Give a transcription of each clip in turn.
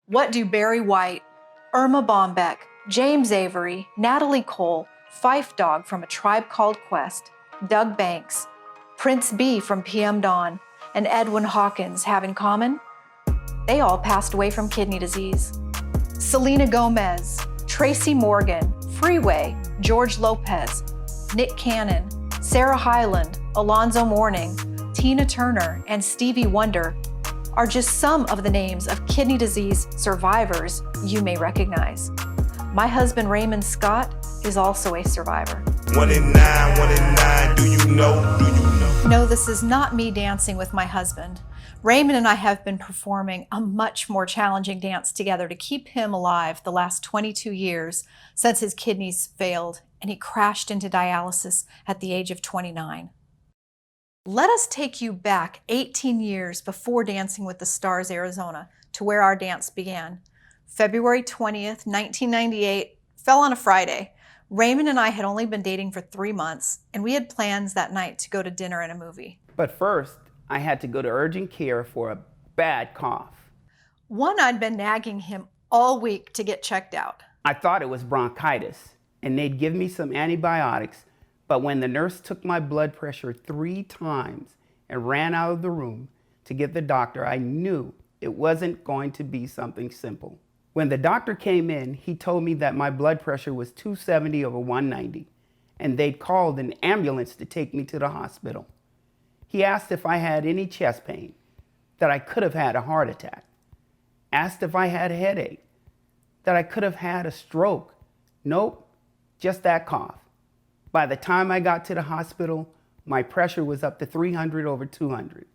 What do Barry White, Irma Bombeck, James Avery, Natalie Cole, Fife Dog from A Tribe Called Quest, Doug Banks, Prince B from PM Dawn, and Edwin Hawkins have in common? They all passed away from kidney disease. Selena Gomez, Tracy Morgan, Freeway, George Lopez, Nick Cannon, Sarah Hyland, Alonzo Mourning, Tina Turner, and Stevie Wonder are just some of the names of kidney disease survivors you may recognize. My husband, Raymond Scott, is also a survivor. 1 in 9, do you know? No, this is not me dancing with my husband. Raymond and I have been performing a much more challenging dance together to keep him alive the last 22 years since his kidneys failed and he crashed into dialysis at the age of 29. Let us take you back 18 years before Dancing with the Stars Arizona to where our dance began. February 20th, 1998, fell on a Friday. Raymond and I had only been dating for 3 months, and we had plans that night to go to dinner and a movie. But first, I had to go to urgent care for a bad cough. One I'd been nagging him all week to get checked out. I thought it was bronchitis, and they'd give me some antibiotics, but when the nurse took my blood pressure 3 times and ran out of the room to get the doctor, I knew it wasn't going to be something simple. When the doctor came in, he told me that my blood pressure was 270 over 190, and they'd called an ambulance to take me to the hospital. He asked if I had any chest pain, that I could have had a heart attack, asked if I had a headache, that I could have had a stroke. Nope, just that cough. By the time I got to the hospital, my pressure was up to 300 over 200.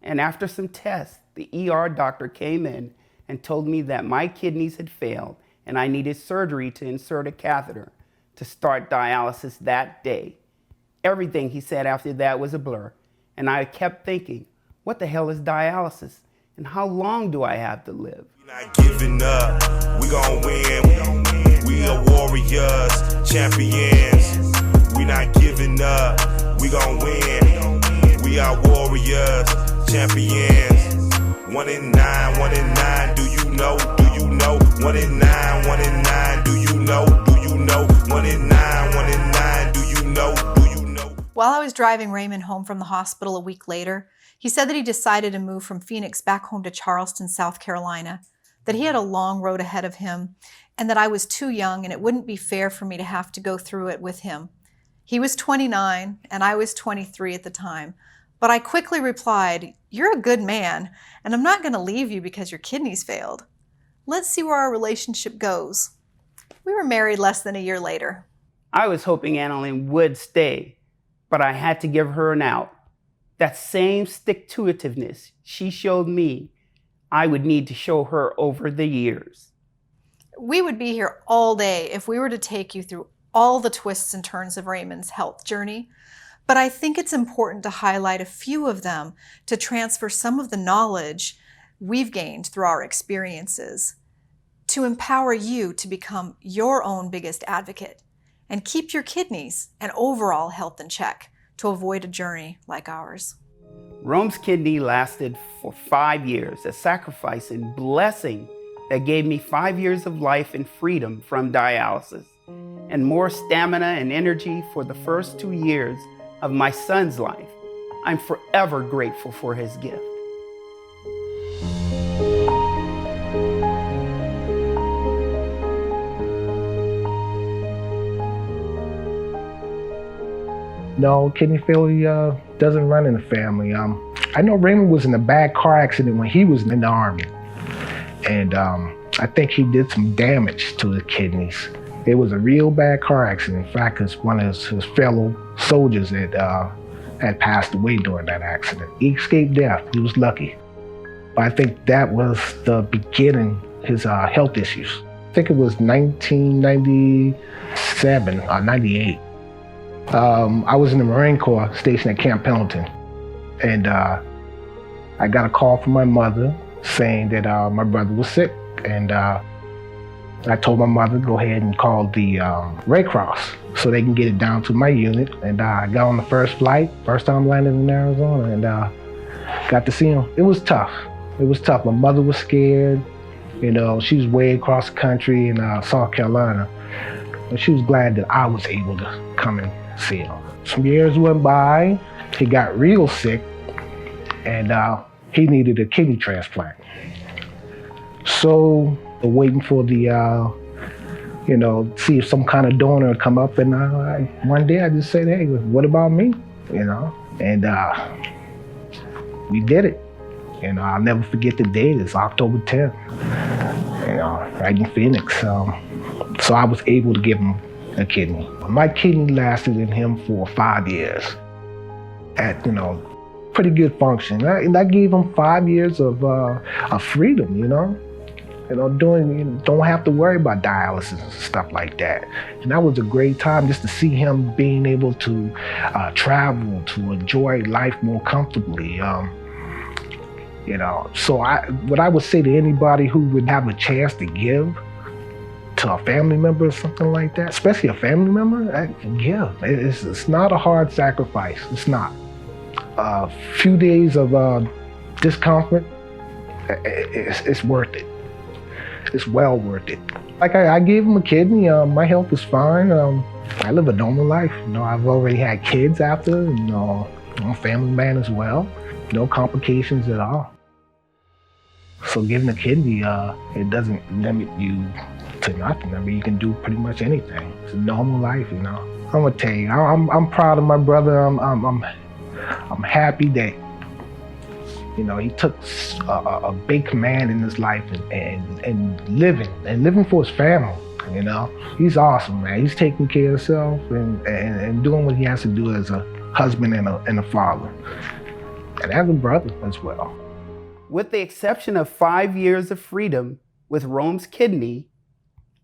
And after some tests, the ER doctor came in and told me that my kidneys had failed and I needed surgery to insert a catheter to start dialysis that day. Everything he said after that was a blur, and I kept thinking, what the hell is dialysis and how long do I have to live? We're not giving up, we gon' win. We are warriors, champions. We not giving up, we gon' win. We are warriors, champions. 1 in 9, do you know? 1 in 9, do you know? 1 in 9, do you know? While I was driving Raymond home from the hospital a week later, he said that he decided to move from Phoenix back home to Charleston, South Carolina, that he had a long road ahead of him, and that I was too young and it wouldn't be fair for me to have to go through it with him. He was 29 and I was 23 at the time, but I quickly replied, "You're a good man, and I'm not going to leave you because your kidneys failed. Let's see where our relationship goes." We were married less than a year later. I was hoping Analyn would stay, but I had to give her an out. That same stick-to-itiveness she showed me, I would need to show her over the years. We would be here all day if we were to take you through all the twists and turns of Raymond's health journey, but I think it's important to highlight a few of them to transfer some of the knowledge we've gained through our experiences to empower you to become your own biggest advocate and keep your kidneys and overall health in check to avoid a journey like ours. Rome's kidney lasted for 5 years, a sacrifice and blessing that gave me 5 years of life and freedom from dialysis, and more stamina and energy for the first 2 years of my son's life. I'm forever grateful for his gift. No, kidney failure doesn't run in the family. I know Raymond was in a bad car accident when he was in the Army. And I think he did some damage to his kidneys. It was a real bad car accident. In fact, it's one of his fellow soldiers that had passed away during that accident. He escaped death. He was lucky. But I think that was the beginning of his health issues. I think it was 1997 or 98. I was in the Marine Corps stationed at Camp Pendleton. And I got a call from my mother saying that my brother was sick. And I told my mother to go ahead and call the Red Cross so they can get it down to my unit. And I got on the first flight, first time landing in Arizona, and got to see him. It was tough. It was tough. My mother was scared. You know, she was way across the country in South Carolina. But she was glad that I was able to come and see him. Some years went by, he got real sick, and he needed a kidney transplant. So, waiting for the, see if some kind of donor would come up, and one day I just said, hey, what about me? And we did it. I'll never forget the date. It's October 10th, right in Phoenix. So I was able to give him a kidney. My kidney lasted in him for 5 years at, pretty good function. And I gave him 5 years of freedom, don't have to worry about dialysis and stuff like that. And that was a great time just to see him being able to travel, to enjoy life more comfortably. So what I would say to anybody who would have a chance to give to a family member or something like that, especially a family member, give. It's not a hard sacrifice. It's not. A few days of discomfort, it's worth it. It's well worth it. Like I gave him a kidney. My health is fine. I live a normal life. I've already had kids after. I'm a family man as well. No complications at all. So giving a kidney, it doesn't limit you to nothing. I mean, you can do pretty much anything. It's a normal life, I'm gonna tell you, I'm proud of my brother. I'm happy that, he took a big command in his life and living for his family. He's awesome, man. He's taking care of himself and doing what he has to do as a husband and a father, and as a brother as well. With the exception of 5 years of freedom with Rome's kidney,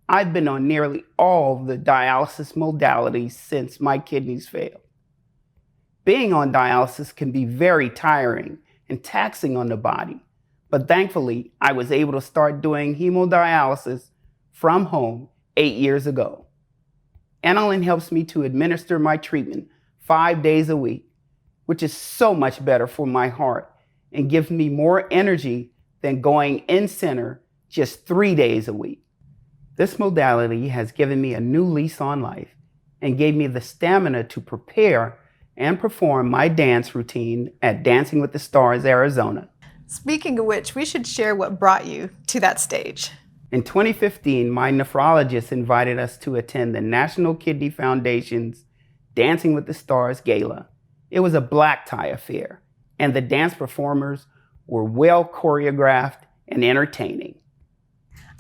I've been on nearly all the dialysis modalities since my kidneys failed. Being on dialysis can be very tiring and taxing on the body, but thankfully, I was able to start doing hemodialysis from home 8 years ago. Analyn helps me to administer my treatment 5 days a week, which is so much better for my heart and gives me more energy than going in-center just 3 days a week. This modality has given me a new lease on life and gave me the stamina to prepare and perform my dance routine at Dancing with the Stars, Arizona. Speaking of which, we should share what brought you to that stage. In 2015, my nephrologist invited us to attend the National Kidney Foundation's Dancing with the Stars Gala. It was a black tie affair, and the dance performers were well choreographed and entertaining.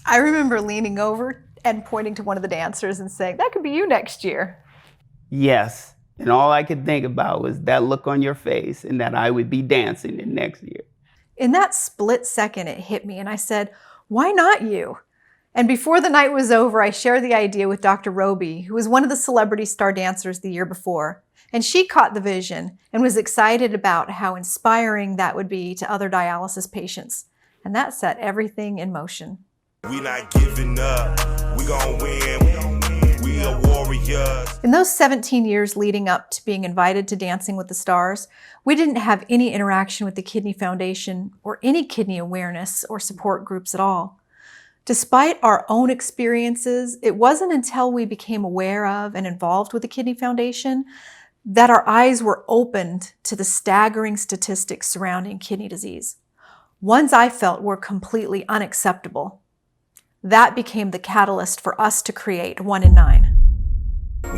I remember leaning over and pointing to one of the dancers and saying, that could be you next year. Yes, and all I could think about was that look on your face and that I would be dancing in next year. In that split second, it hit me and I said, why not you? And before the night was over, I shared the idea with Dr. Roby, who was one of the Celebrity Star dancers the year before. And she caught the vision and was excited about how inspiring that would be to other dialysis patients. And that set everything in motion. We not giving up. We gon' win. We are warriors. In those 17 years leading up to being invited to Dancing with the Stars, we didn't have any interaction with the Kidney Foundation or any kidney awareness or support groups at all. Despite our own experiences, it wasn't until we became aware of and involved with the Kidney Foundation that our eyes were opened to the staggering statistics surrounding kidney disease. Ones I felt were completely unacceptable. That became the catalyst for us to create 1 in 9.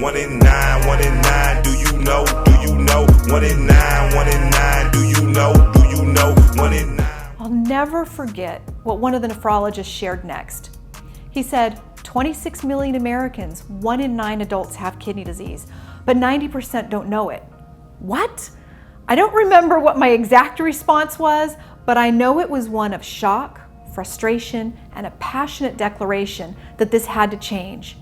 1 in 9, 1 in 9, do you know, 1 in 9, 1 in 9, do you know, 1 in 9. I'll never forget what one of the nephrologists shared next. He said, 26 million Americans, 1 in 9 adults have kidney disease, but 90% don't know it. What? I don't remember what my exact response was, but I know it was one of shock, frustration, and a passionate declaration that this had to change.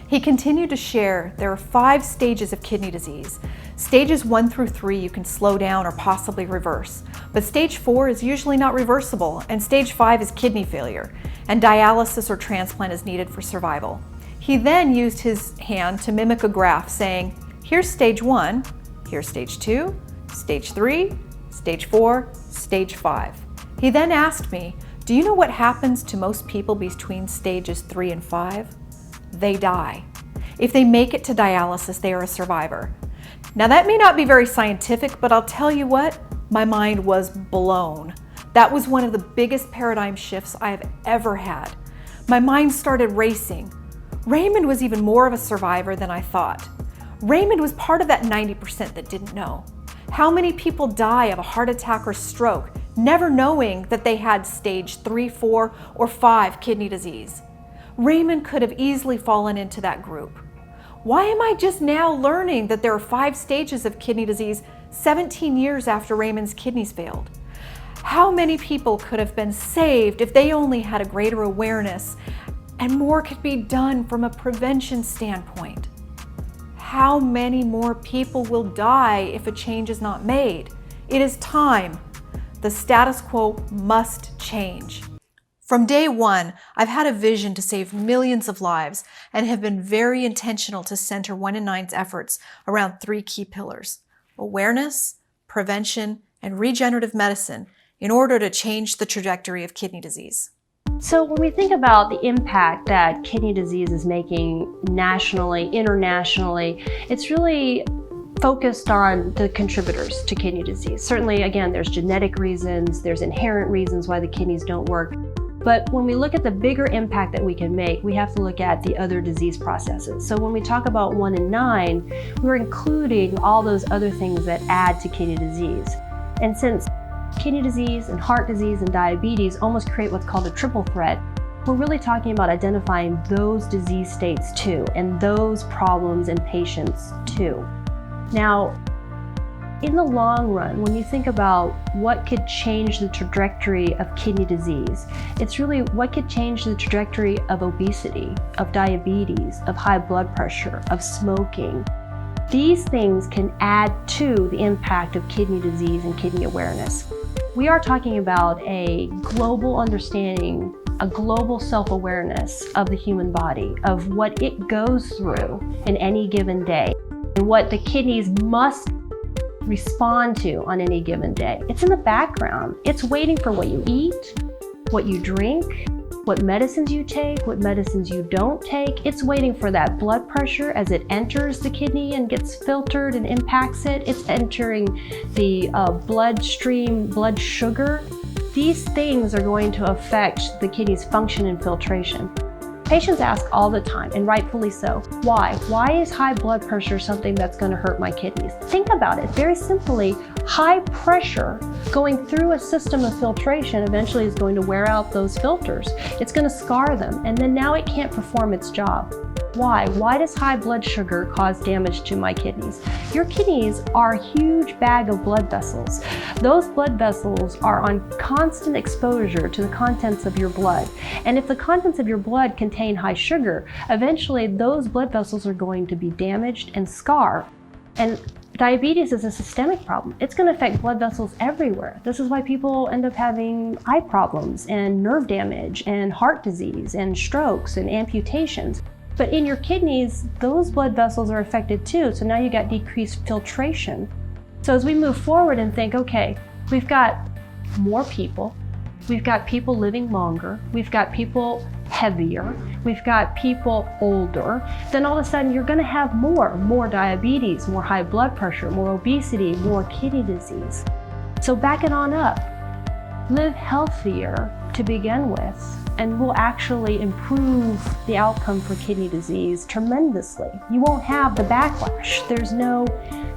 He continued to share there are 5 stages of kidney disease. Stages 1 through 3 you can slow down or possibly reverse, but stage 4 is usually not reversible, and stage 5 is kidney failure, and dialysis or transplant is needed for survival. He then used his hand to mimic a graph saying, here's stage 1, here's stage 2, stage 3, stage 4, stage 5. He then asked me, Do you know what happens to most people between stages 3 and 5? They die. If they make it to dialysis, they are a survivor. Now that may not be very scientific, but I'll tell you what, my mind was blown. That was one of the biggest paradigm shifts I have ever had. My mind started racing. Raymond was even more of a survivor than I thought. Raymond was part of that 90% that didn't know. How many people die of a heart attack or stroke, never knowing that they had stage 3, 4, or 5 kidney disease? Raymond could have easily fallen into that group. Why am I just now learning that there are 5 stages of kidney disease 17 years after Raymond's kidneys failed? How many people could have been saved if they only had a greater awareness, and more could be done from a prevention standpoint? How many more people will die if a change is not made? It is time. The status quo must change. From day one, I've had a vision to save millions of lives and have been very intentional to center 1 in 9's efforts around 3 key pillars: awareness, prevention, and regenerative medicine in order to change the trajectory of kidney disease. So when we think about the impact that kidney disease is making nationally, internationally, it's really focused on the contributors to kidney disease. Certainly, again, there's genetic reasons, there's inherent reasons why the kidneys don't work. But when we look at the bigger impact that we can make, we have to look at the other disease processes. So when we talk about 1 in 9, we're including all those other things that add to kidney disease. And since kidney disease and heart disease and diabetes almost create what's called a triple threat, we're really talking about identifying those disease states too, and those problems in patients too. Now, in the long run, when you think about what could change the trajectory of kidney disease, it's really what could change the trajectory of obesity, of diabetes, of high blood pressure, of smoking. These things can add to the impact of kidney disease and kidney awareness. We are talking about a global understanding, a global self-awareness of the human body, of what it goes through in any given day, and what the kidneys must respond to on any given day. It's in the background. It's waiting for what you eat, what you drink, what medicines you take, what medicines you don't take. It's waiting for that blood pressure as it enters the kidney and gets filtered and impacts it. It's entering the bloodstream, blood sugar. These things are going to affect the kidney's function and filtration. Patients ask all the time, and rightfully so, why? Why is high blood pressure something that's going to hurt my kidneys? Think about it. Very simply, high pressure going through a system of filtration eventually is going to wear out those filters. It's going to scar them, and then now it can't perform its job. Why? Why does high blood sugar cause damage to my kidneys? Your kidneys are a huge bag of blood vessels. Those blood vessels are on constant exposure to the contents of your blood. And if the contents of your blood contain high sugar, eventually those blood vessels are going to be damaged and scar. And diabetes is a systemic problem. It's going to affect blood vessels everywhere. This is why people end up having eye problems and nerve damage and heart disease and strokes and amputations. But in your kidneys, those blood vessels are affected too. So now you got decreased filtration. So as we move forward and think, okay, we've got more people, we've got people living longer, we've got people heavier, we've got people older, then all of a sudden you're gonna have more diabetes, more high blood pressure, more obesity, more kidney disease. So back it on up. Live healthier to begin with, and will actually improve the outcome for kidney disease tremendously. You won't have the backlash. There's no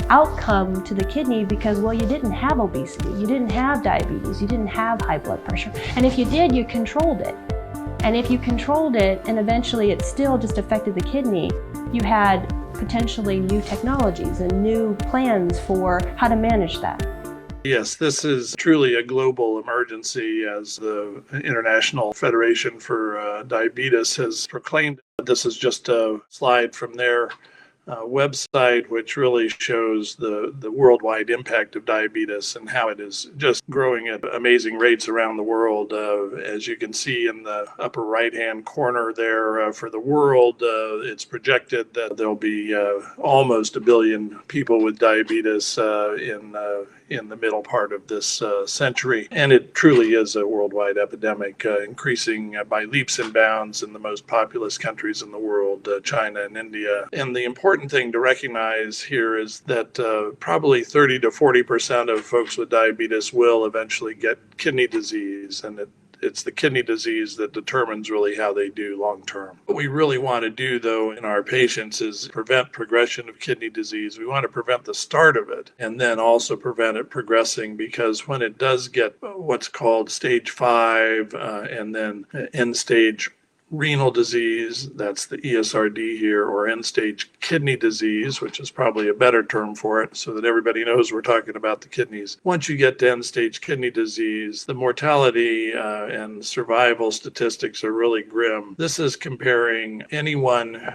outcome to the kidney because, well, you didn't have obesity, you didn't have diabetes, you didn't have high blood pressure. And if you did, you controlled it. And if you controlled it and eventually it still just affected the kidney, you had potentially new technologies and new plans for how to manage that. Yes, this is truly a global emergency, as the International Federation for Diabetes has proclaimed. This is just a slide from their website, which really shows the worldwide impact of diabetes and how it is just growing at amazing rates around the world. As you can see in the upper right-hand corner there, for the world, it's projected that there'll be almost 1 billion people with diabetes in in the middle part of this century. And it truly is a worldwide epidemic, increasing by leaps and bounds in the most populous countries in the world, China and India. And the important thing to recognize here is that probably 30 to 40% of folks with diabetes will eventually get kidney disease, and it's the kidney disease that determines really how they do long term. What we really want to do, though, in our patients is prevent progression of kidney disease. We want to prevent the start of it and then also prevent it progressing, because when it does get what's called stage 5 and then end stage renal disease, that's the ESRD here, or end-stage kidney disease, which is probably a better term for it so that everybody knows we're talking about the kidneys. Once you get to end-stage kidney disease, the mortality and survival statistics are really grim. This is comparing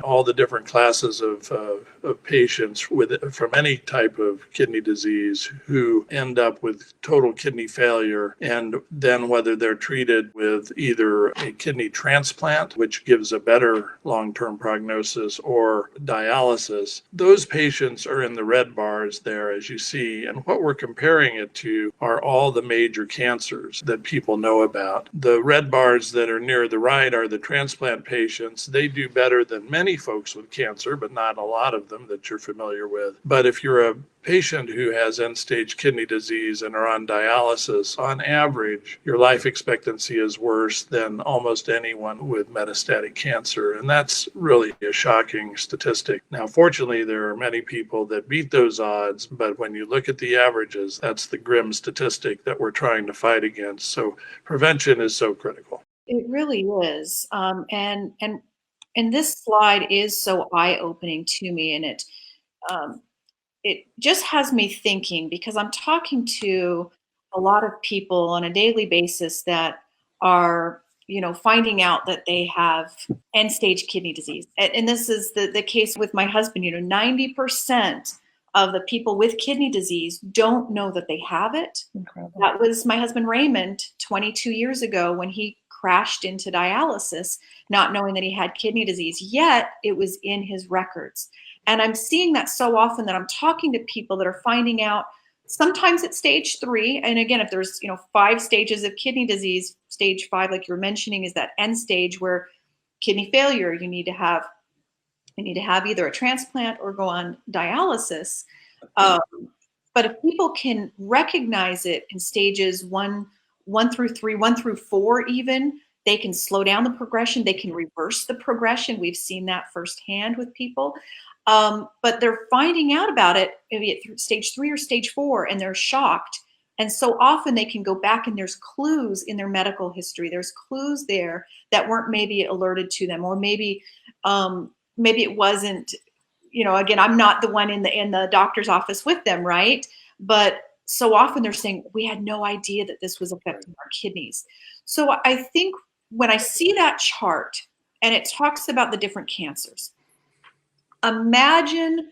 all the different classes of patients from any type of kidney disease who end up with total kidney failure, and then whether they're treated with either a kidney transplant, which gives a better long-term prognosis, or dialysis. Those patients are in the red bars there, as you see. And what we're comparing it to are all the major cancers that people know about. The red bars that are near the right are the transplant patients. They do better than many folks with cancer, but not a lot of them that you're familiar with. But if you're a patient who has end-stage kidney disease and are on dialysis, on average, your life expectancy is worse than almost anyone with metastatic cancer. And that's really a shocking statistic. Now, fortunately, there are many people that beat those odds, but when you look at the averages, that's the grim statistic that we're trying to fight against. So prevention is so critical. It really is. And this slide is so eye-opening to me, and it just has me thinking, because I'm talking to a lot of people on a daily basis that are, finding out that they have end-stage kidney disease. And this is the case with my husband. 90% of the people with kidney disease don't know that they have it. Incredible. That was my husband Raymond 22 years ago when he crashed into dialysis, not knowing that he had kidney disease, yet it was in his records. And I'm seeing that so often that I'm talking to people that are finding out sometimes at stage 3. And again, if there's 5 stages of kidney disease, stage 5, like you're mentioning, is that end stage where kidney failure, you need to have either a transplant or go on dialysis. But if people can recognize it in stages 1 through 3, 1 through 4 even, they can slow down the progression. They can reverse the progression. We've seen that firsthand with people. But they're finding out about it maybe at stage 3 or stage 4, and they're shocked. And so often they can go back, and there's clues in their medical history. There's clues there that weren't maybe alerted to them, or maybe it wasn't. Again, I'm not the one in the doctor's office with them, right? But so often they're saying, we had no idea that this was affecting our kidneys. So I think when I see that chart and it talks about the different cancers, imagine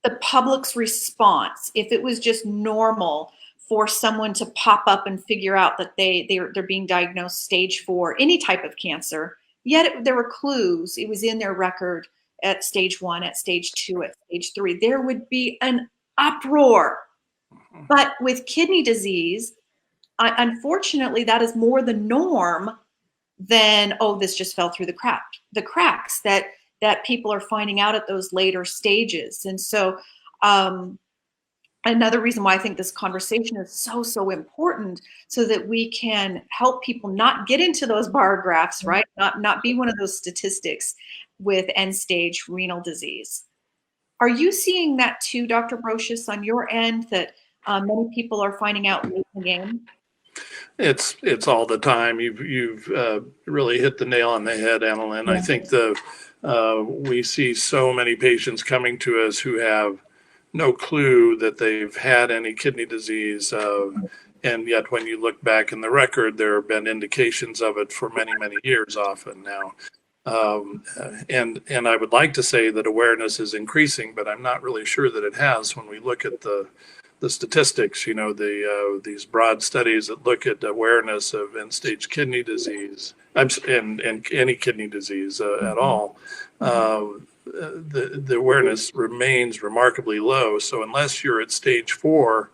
the public's response if it was just normal for someone to pop up and figure out that they're being diagnosed stage 4, any type of cancer, yet there were clues. It was in their record at stage 1, at stage 2, at stage 3. There would be an uproar. But with kidney disease, unfortunately, that is more the norm than, this just fell through the cracks that people are finding out at those later stages. And so another reason why I think this conversation is so important, so that we can help people not get into those bar graphs, right? Not be one of those statistics with end-stage renal disease. Are you seeing that too, Dr. Brocious, on your end, that many people are finding out late in the game? It's all the time. You've really hit the nail on the head, Analyn. I think we see so many patients coming to us who have no clue that they've had any kidney disease, and yet when you look back in the record, there have been indications of it for many years often now. And I would like to say that awareness is increasing, but I'm not really sure that it has. When we look at the statistics, these broad studies that look at awareness of end-stage kidney disease and any kidney disease at all, the awareness remains remarkably low. So unless you're at stage 4,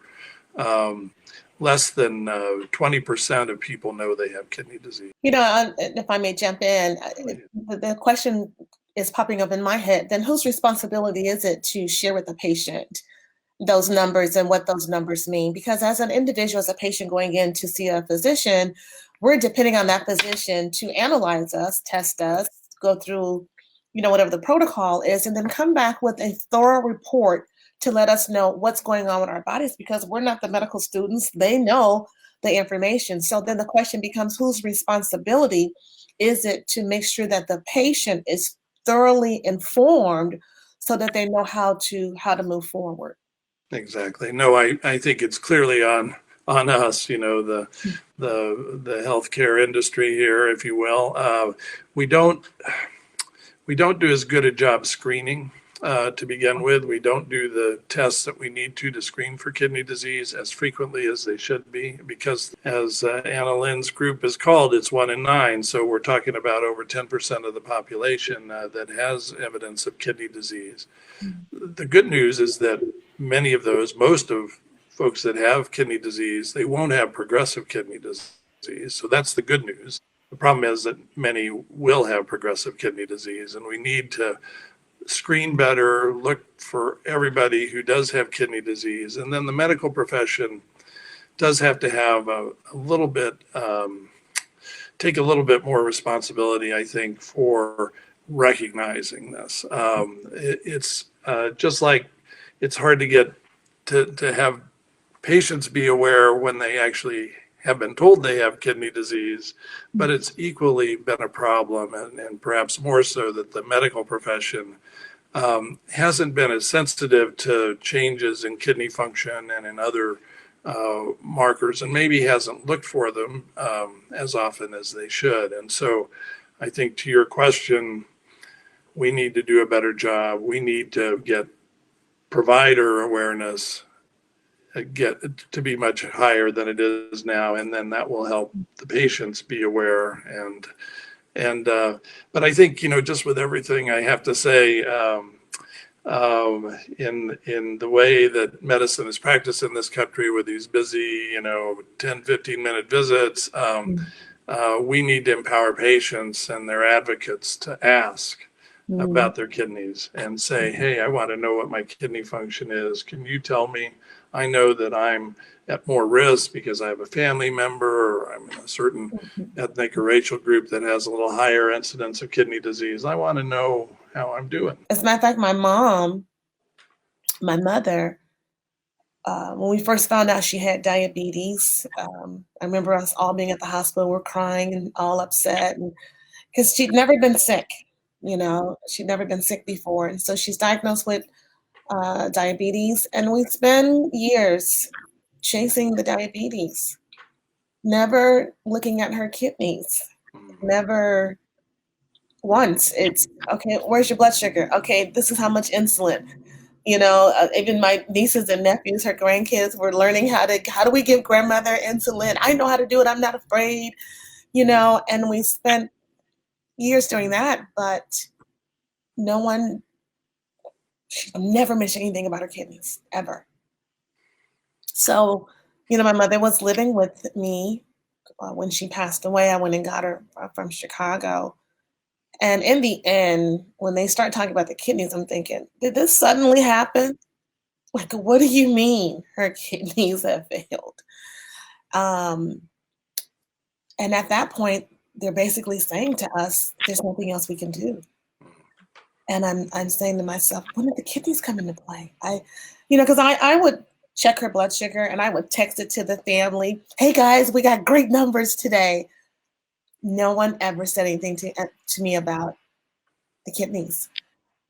Less than 20% of people know they have kidney disease. If I may jump in, the question is popping up in my head, then whose responsibility is it to share with the patient those numbers and what those numbers mean? Because as an individual, as a patient going in to see a physician, we're depending on that physician to analyze us, test us, go through, whatever the protocol is, and then come back with a thorough report to let us know what's going on with our bodies, because we're not the medical students. They know the information. So then the question becomes, whose responsibility is it to make sure that the patient is thoroughly informed so that they know how to move forward? Exactly. No, I think it's clearly on us, the healthcare industry here, if you will. We don't do as good a job screening to begin with. We don't do the tests that we need to screen for kidney disease as frequently as they should be, because as Analyn's group is called, it's 1 in 9. So we're talking about over 10% of the population that has evidence of kidney disease. The good news is that most of folks that have kidney disease, they won't have progressive kidney disease. So that's the good news. The problem is that many will have progressive kidney disease, and we need to screen better, look for everybody who does have kidney disease. And then the medical profession does have to have take a little bit more responsibility, I think, for recognizing this. It's just like it's hard to get to have patients be aware when they actually have been told they have kidney disease, but it's equally been a problem, and perhaps more so that the medical profession hasn't been as sensitive to changes in kidney function and in other markers, and maybe hasn't looked for them as often as they should. And so I think, to your question, we need to do a better job. We need to get provider awareness get to be much higher than it is now, and then that will help the patients be aware. But I think, just with everything, I have to say, in the way that medicine is practiced in this country with these busy, 10, 15-minute visits, we need to empower patients and their advocates to ask about their kidneys and say, hey, I want to know what my kidney function is. Can you tell me? I know that I'm at more risk because I have a family member, or I'm in a certain ethnic or racial group that has a little higher incidence of kidney disease. I want to know how I'm doing. As a matter of fact, my mother, when we first found out she had diabetes, I remember us all being at the hospital, we're crying and all upset, because she'd never been sick. She'd never been sick before. And so she's diagnosed with diabetes, and we spend years chasing the diabetes, never looking at her kidneys, never once. It's, okay, where's your blood sugar? Okay, this is how much insulin. Even my nieces and nephews, her grandkids, were learning how do we give grandmother insulin? I know how to do it. I'm not afraid, and we spent years doing that, but she never mentioned anything about her kidneys, ever. So, my mother was living with me when she passed away. I went and got her from Chicago. And in the end, when they start talking about the kidneys, I'm thinking, did this suddenly happen? Like, what do you mean her kidneys have failed? And at that point, they're basically saying to us, there's nothing else we can do. And I'm saying to myself, when did the kidneys come into play? Because I would check her blood sugar and I would text it to the family. Hey guys, we got great numbers today. No one ever said anything to me about the kidneys.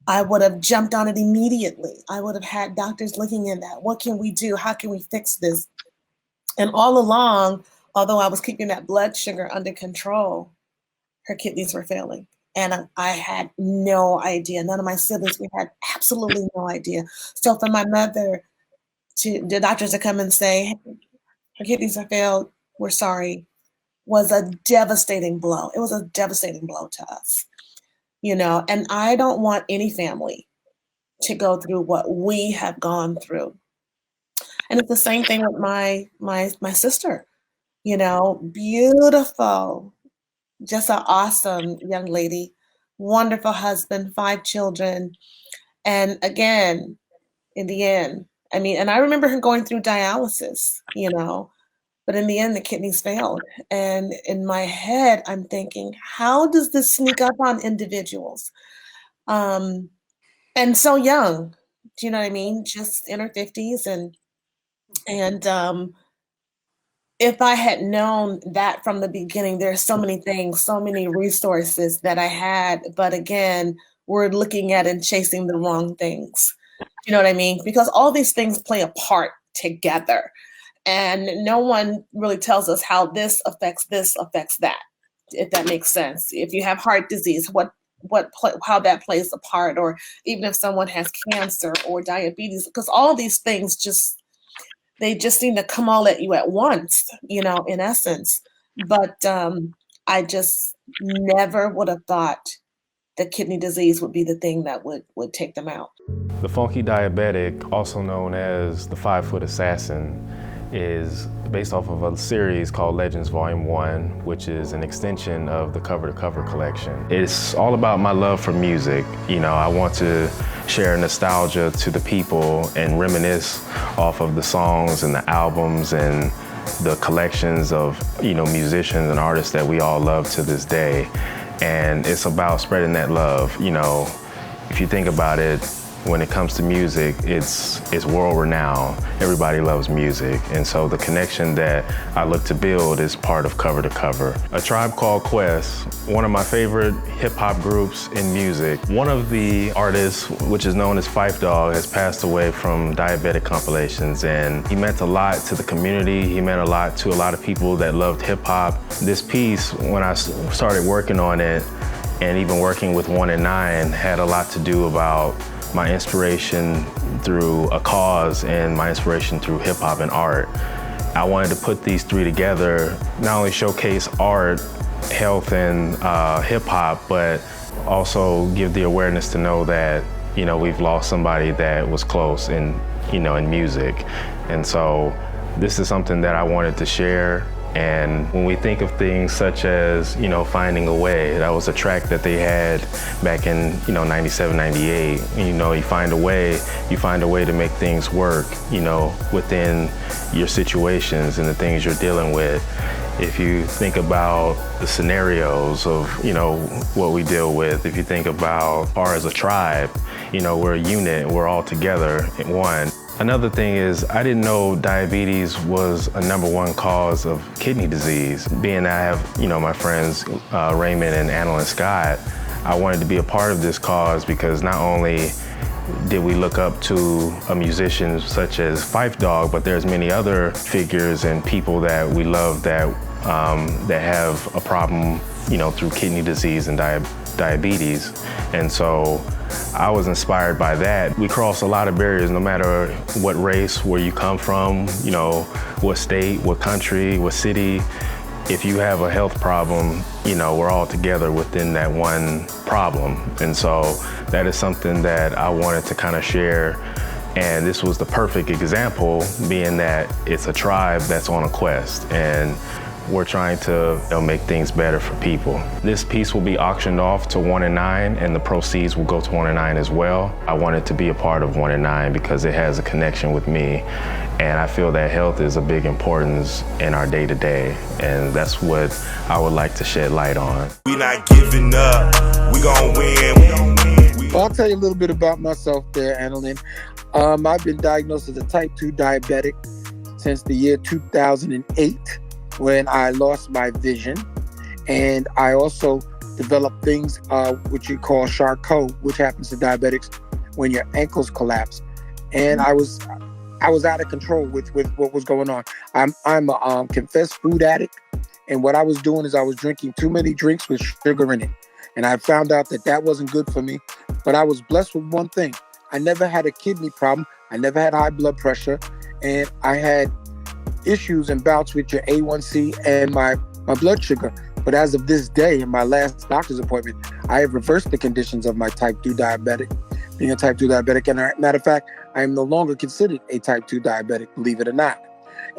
I would have jumped on it immediately. I would have had doctors looking in that. What can we do? How can we fix this? And all along, although I was keeping that blood sugar under control, her kidneys were failing. And I had no idea. None of my siblings, we had absolutely no idea. So for my mother, the doctors to come and say, her kidneys have failed, we're sorry, was a devastating blow. It was a devastating blow to us, and I don't want any family to go through what we have gone through. And it's the same thing with my sister, beautiful, just an awesome young lady, wonderful husband, 5 children. And again, in the end, and I remember her going through dialysis, but in the end, the kidneys failed. And in my head, I'm thinking, how does this sneak up on individuals? And so young, do you know what I mean? Just in her 50s. And if I had known that from the beginning, there's so many things, so many resources that I had. But again, we're looking at and chasing the wrong things. You know what I mean? Because all these things play a part together. And no one really tells us how this affects that, if that makes sense. If you have heart disease, how that plays a part, or even if someone has cancer or diabetes, because all these things they just seem to come all at you at once, in essence. But I just never would have thought that kidney disease would be the thing that would take them out. The funky diabetic, also known as the 5-foot assassin, is based off of a series called Legends Volume 1, which is an extension of the Cover to Cover collection. It's all about my love for music. I want to share nostalgia to the people and reminisce off of the songs and the albums and the collections of, musicians and artists that we all love to this day. And it's about spreading that love. If you think about it, when it comes to music, it's world renowned. Everybody loves music. And so the connection that I look to build is part of Cover to Cover. A Tribe Called Quest, one of my favorite hip hop groups in music. One of the artists, which is known as Phife Dawg, has passed away from diabetic compilations, and he meant a lot to the community. He meant a lot to a lot of people that loved hip hop. This piece, when I started working on it, and even working with 1 and 9, had a lot to do about my inspiration through a cause and my inspiration through hip hop and art. I wanted to put these 3 together, not only showcase art, health, and hip hop, but also give the awareness to know that, we've lost somebody that was close in music. And so this is something that I wanted to share. And when we think of things such as, Finding a Way, that was a track that they had back in, 97, 98. You find a way to make things work, within your situations and the things you're dealing with. If you think about the scenarios of, what we deal with, if you think about, or as a tribe, we're a unit, we're all together in one. Another thing is, I didn't know diabetes was a #1 cause of kidney disease. Being that I have, my friends, Raymond and Analyn Scott, I wanted to be a part of this cause because not only did we look up to a musician such as Phife Dawg, but there's many other figures and people that we love that have a problem, through kidney disease and diabetes. And so I was inspired by that. We cross a lot of barriers, no matter what race, where you come from, what state, what country, what city. If you have a health problem, we're all together within that one problem. And so that is something that I wanted to kind of share. And this was the perfect example, being that it's a tribe that's on a quest. And we're trying to make things better for people. This piece will be auctioned off to 1 and 9, and the proceeds will go to 1 and 9 as well. I wanted to be a part of 1 and 9 because it has a connection with me, and I feel that health is a big importance in our day-to-day, and that's what I would like to shed light on. We not giving up, we gon' win. Well, I'll tell you a little bit about myself there, Analyn. I've been diagnosed as a type 2 diabetic since the year 2008. When I lost my vision, and I also developed things which you call Charcot, which happens to diabetics when your ankles collapse. And I was out of control with what was going on. I'm a confessed food addict, and what I was doing is I was drinking too many drinks with sugar in it, and I found out that wasn't good for me. But I was blessed with one thing: I never had a kidney problem, I never had high blood pressure, and I had issues and bouts with your A1C and my blood sugar. But as of this day, in my last doctor's appointment, I have reversed the conditions of my type 2 diabetic being a type 2 diabetic. And matter of fact, I am no longer considered a type 2 diabetic, believe it or not.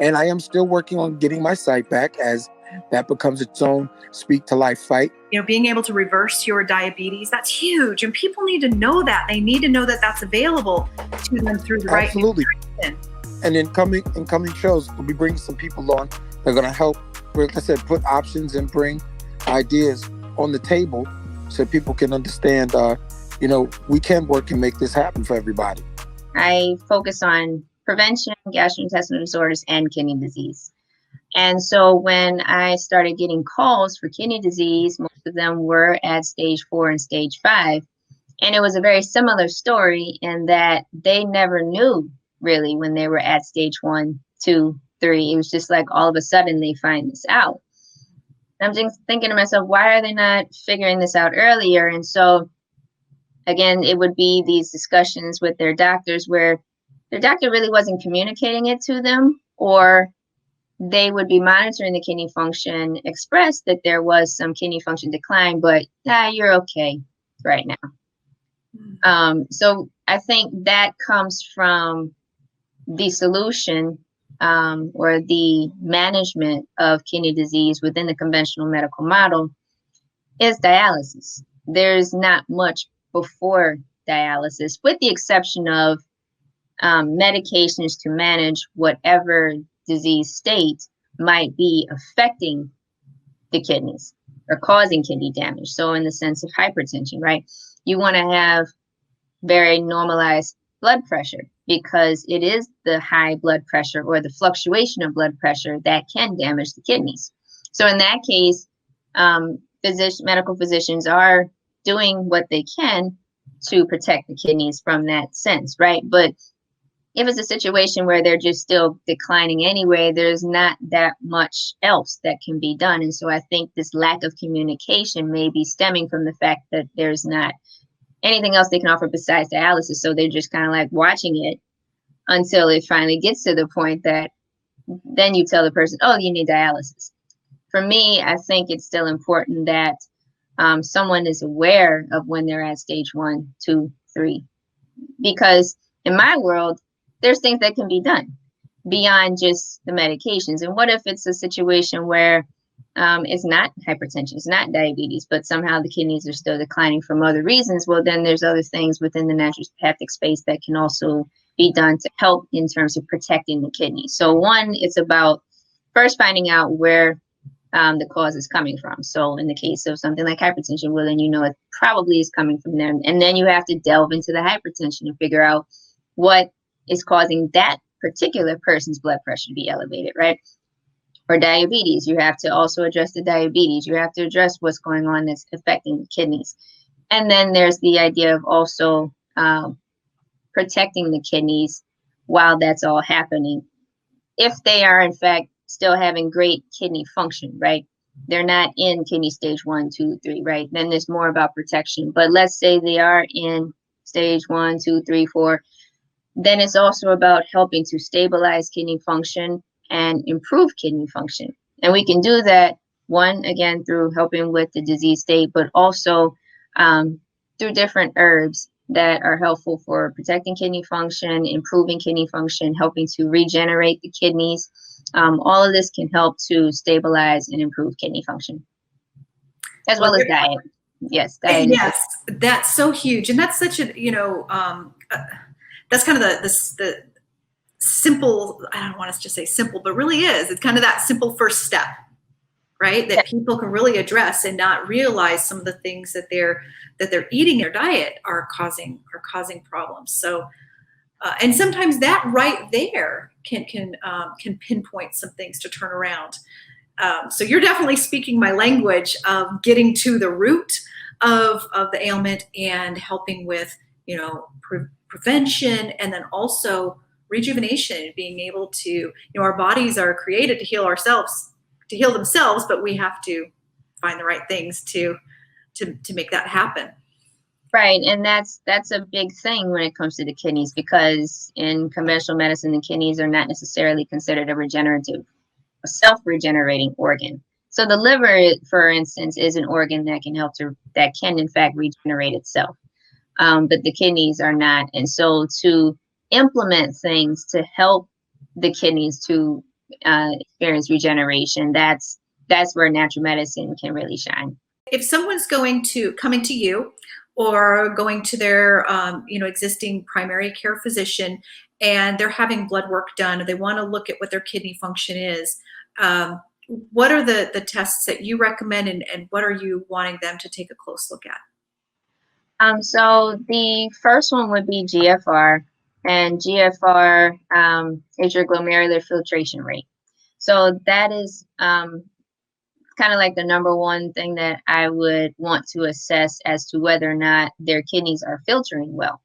And I am still working on getting my sight back as that becomes its own speak to life fight. You know, being able to reverse your diabetes, that's huge. And people need to know that. They need to know that that's available to them through the right Absolutely. nutrition. And in coming shows, we'll be bringing some people on that are going to help, like I said, put options and bring ideas on the table so people can understand, we can work and make this happen for everybody. I focus on prevention, gastrointestinal disorders, and kidney disease. And so when I started getting calls for kidney disease, most of them were at stage 4 and stage 5. And it was a very similar story in that they never knew really when they were at stage 1, 2, 3. It was just like all of a sudden they find this out. I'm just thinking to myself, why are they not figuring this out earlier? And so again, it would be these discussions with their doctors where their doctor really wasn't communicating it to them, or they would be monitoring the kidney function, express that there was some kidney function decline, but you're okay right now. So I think that comes from the solution or the management of kidney disease within the conventional medical model is dialysis. There's not much before dialysis, with the exception of medications to manage whatever disease state might be affecting the kidneys or causing kidney damage. So in the sense of hypertension, right? You want to have very normalized blood pressure because it is the high blood pressure or the fluctuation of blood pressure that can damage the kidneys. So in that case, medical physicians are doing what they can to protect the kidneys from that sense, right? But if it's a situation where they're just still declining anyway, there's not that much else that can be done. And so I think this lack of communication may be stemming from the fact that there's not anything else they can offer besides dialysis. So they're just kind of like watching it until it finally gets to the point that then you tell the person, oh, you need dialysis. For me, I think it's still important that someone is aware of when they're at stage 1, 2, 3, because in my world, there's things that can be done beyond just the medications. And what if it's a situation where it's not hypertension, it's not diabetes, but somehow the kidneys are still declining from other reasons? Well, then there's other things within the naturopathic space that can also be done to help in terms of protecting the kidneys. So one, it's about first finding out where the cause is coming from. So in the case of something like hypertension, well, then you know it probably is coming from there. And then you have to delve into the hypertension and figure out what is causing that particular person's blood pressure to be elevated, right? Or diabetes, you have to also address the diabetes. You have to address what's going on that's affecting the kidneys. And then there's the idea of also protecting the kidneys while that's all happening. If they are, in fact, still having great kidney function, right? They're not in kidney stage 1, 2, 3, right? Then there's more about protection. But let's say they are in stage 1, 2, 3, 4. Then it's also about helping to stabilize kidney function and improve kidney function. And we can do that, one, again, through helping with the disease state, but also through different herbs that are helpful for protecting kidney function, improving kidney function, helping to regenerate the kidneys. All of this can help to stabilize and improve kidney function, as well as diet. Yes, diet. Yes, that's so huge. And that's such a, that's kind of the simple, I don't want to just say simple, but really is. It's kind of that simple first step, right? That people can really address and not realize some of the things that they're eating in their diet are causing problems. So, and sometimes that right there can pinpoint some things to turn around. So you're definitely speaking my language of getting to the root of the ailment and helping with, prevention, and then also rejuvenation, being able to, our bodies are created to heal themselves, but we have to find the right things to make that happen. Right, and that's a big thing when it comes to the kidneys, because in conventional medicine, the kidneys are not necessarily considered a self-regenerating organ. So the liver, for instance, is an organ that can in fact regenerate itself. but the kidneys are not. And so to implement things to help the kidneys to experience regeneration, that's where natural medicine can really shine. If someone's coming to you or going to their existing primary care physician and they're having blood work done, or they want to look at what their kidney function is, what are the tests that you recommend, and what are you wanting them to take a close look at? So the first one would be GFR, and GFR is your glomerular filtration rate. So that is kind of like the number one thing that I would want to assess as to whether or not their kidneys are filtering well.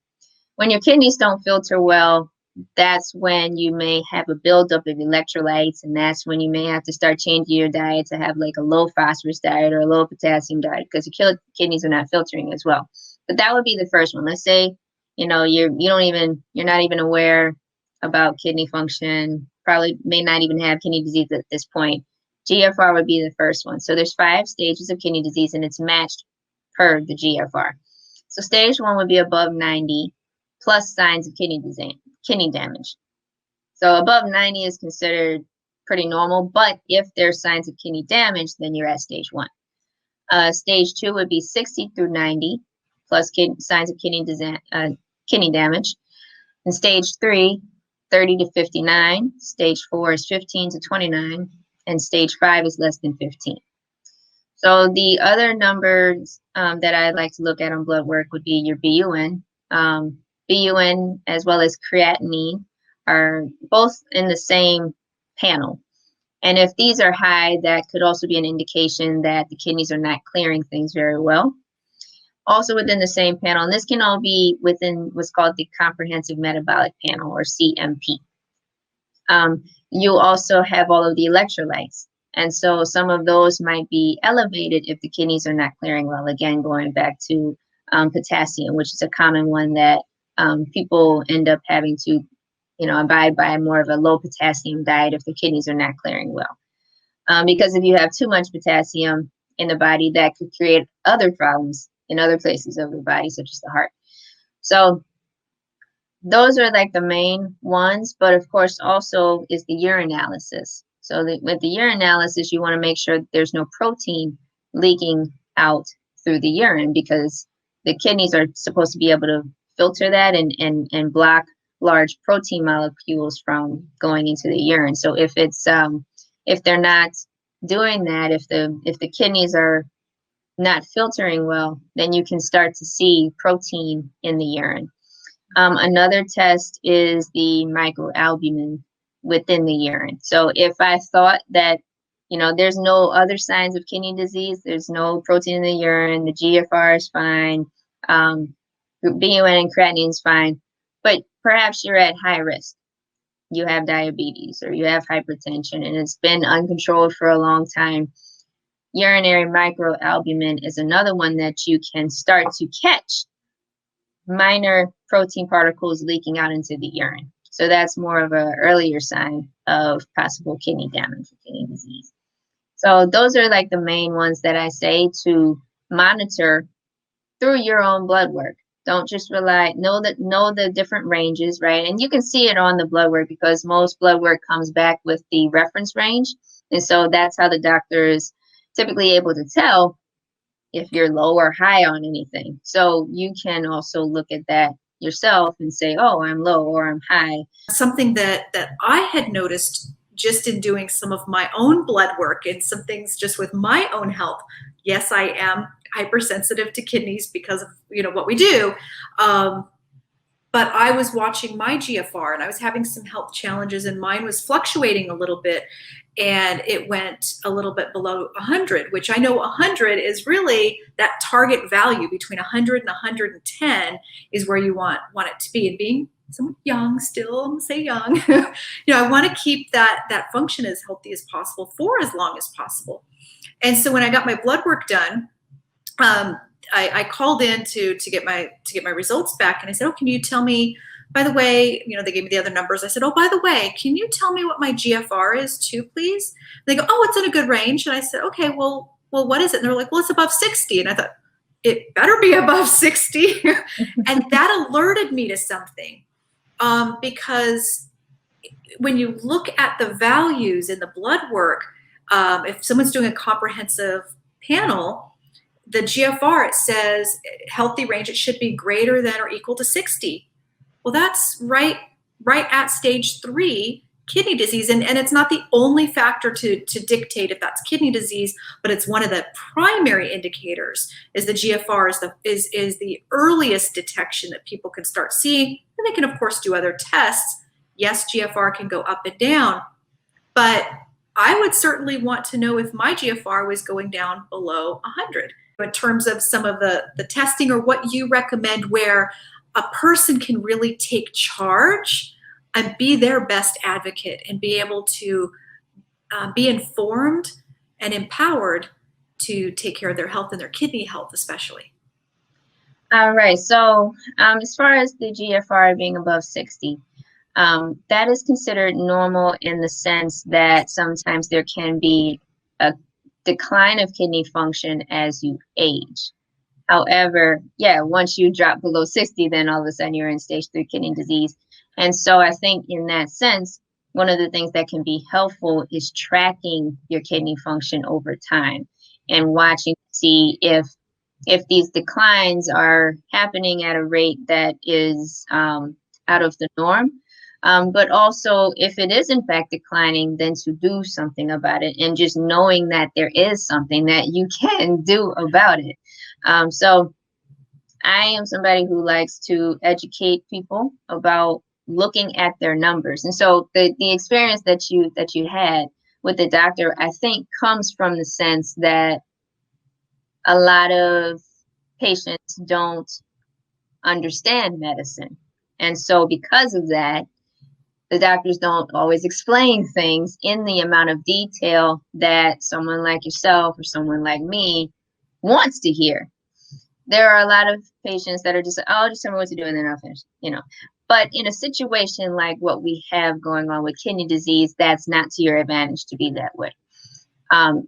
When your kidneys don't filter well, that's when you may have a buildup of electrolytes, and that's when you may have to start changing your diet to have like a low phosphorus diet or a low potassium diet, because your kidneys are not filtering as well. But that would be the first one. Let's say, you're not even aware about kidney function, probably may not even have kidney disease at this point. GFR would be the first one. So there's 5 stages of kidney disease, and it's matched per the GFR. So stage 1 would be above 90 plus signs of kidney damage. So above 90 is considered pretty normal, but if there's signs of kidney damage, then you're at stage 1. Stage 2 would be 60 through 90 plus signs of kidney damage. And stage 3, 30 to 59. Stage 4 is 15 to 29. And stage 5 is less than 15. So the other numbers that I'd like to look at on blood work would be your BUN. BUN as well as creatinine are both in the same panel. And if these are high, that could also be an indication that the kidneys are not clearing things very well. Also within the same panel, and this can all be within what's called the Comprehensive Metabolic Panel, or CMP. You also have all of the electrolytes. And so some of those might be elevated if the kidneys are not clearing well. Again, going back to potassium, which is a common one that people end up having to, abide by more of a low potassium diet if the kidneys are not clearing well. Because if you have too much potassium in the body, that could create other problems in other places of the body, such as the heart. So those are like the main ones, but of course also is the urinalysis. So with the urinalysis, you want to make sure that there's no protein leaking out through the urine, because the kidneys are supposed to be able to filter that and block large protein molecules from going into the urine. So if they're not doing that, if the kidneys are not filtering well, then you can start to see protein in the urine. Another test is the microalbumin within the urine. So if I thought that, there's no other signs of kidney disease, there's no protein in the urine, the GFR is fine, BUN and creatinine is fine, but perhaps you're at high risk. You have diabetes or you have hypertension and it's been uncontrolled for a long time. Urinary microalbumin is another one that you can start to catch minor protein particles leaking out into the urine. So that's more of an earlier sign of possible kidney damage or kidney disease. So those are like the main ones that I say to monitor through your own blood work. Don't just know the different ranges, right? And you can see it on the blood work because most blood work comes back with the reference range. And so that's how the doctor is typically able to tell if you're low or high on anything. So you can also look at that yourself and say, oh, I'm low or I'm high. Something that I had noticed just in doing some of my own blood work and some things just with my own health. Yes, I am hypersensitive to kidneys because of what we do. But I was watching my GFR and I was having some health challenges and mine was fluctuating a little bit and it went a little bit below 100, which I know 100 is really that target value. Between 100 and 110 is where you want it to be. And being somewhat young still, I'm gonna say young, I want to keep that function as healthy as possible for as long as possible. And so when I got my blood work done, I called in to get my results back, and I said, "Oh, can you tell me? By the way, they gave me the other numbers. I said, "Oh, by the way, can you tell me what my GFR is too, please?" And they go, "Oh, it's in a good range." And I said, "Okay, well, what is it?" And they're like, "Well, it's above 60." And I thought, it better be above 60. And that alerted me to something, because when you look at the values in the blood work, if someone's doing a comprehensive panel, the GFR, it says healthy range, it should be greater than or equal to 60. Well, that's right at stage 3 kidney disease. And it's not the only factor to dictate if that's kidney disease, but it's one of the primary indicators. Is the GFR is the earliest detection that people can start seeing. And they can, of course, do other tests. Yes, GFR can go up and down, but I would certainly want to know if my GFR was going down below 100. In terms of some of the testing, or what you recommend where a person can really take charge and be their best advocate and be able to be informed and empowered to take care of their health and their kidney health especially. All right, so as far as the GFR being above 60, that is considered normal in the sense that sometimes there can be a decline of kidney function as you age. However, yeah, once you drop below 60, then all of a sudden you're in stage 3 kidney disease. And so I think in that sense, one of the things that can be helpful is tracking your kidney function over time and watching to see if these declines are happening at a rate that is out of the norm. But also, if it is in fact declining, then to do something about it, and just knowing that there is something that you can do about it. So I am somebody who likes to educate people about looking at their numbers. And so the experience that you had with the doctor, I think, comes from the sense that a lot of patients don't understand medicine. And so because of that, the doctors don't always explain things in the amount of detail that someone like yourself or someone like me wants to hear. There are a lot of patients that are just, oh, just tell me what to do and then I'll finish, But in a situation like what we have going on with kidney disease, that's not to your advantage to be that way.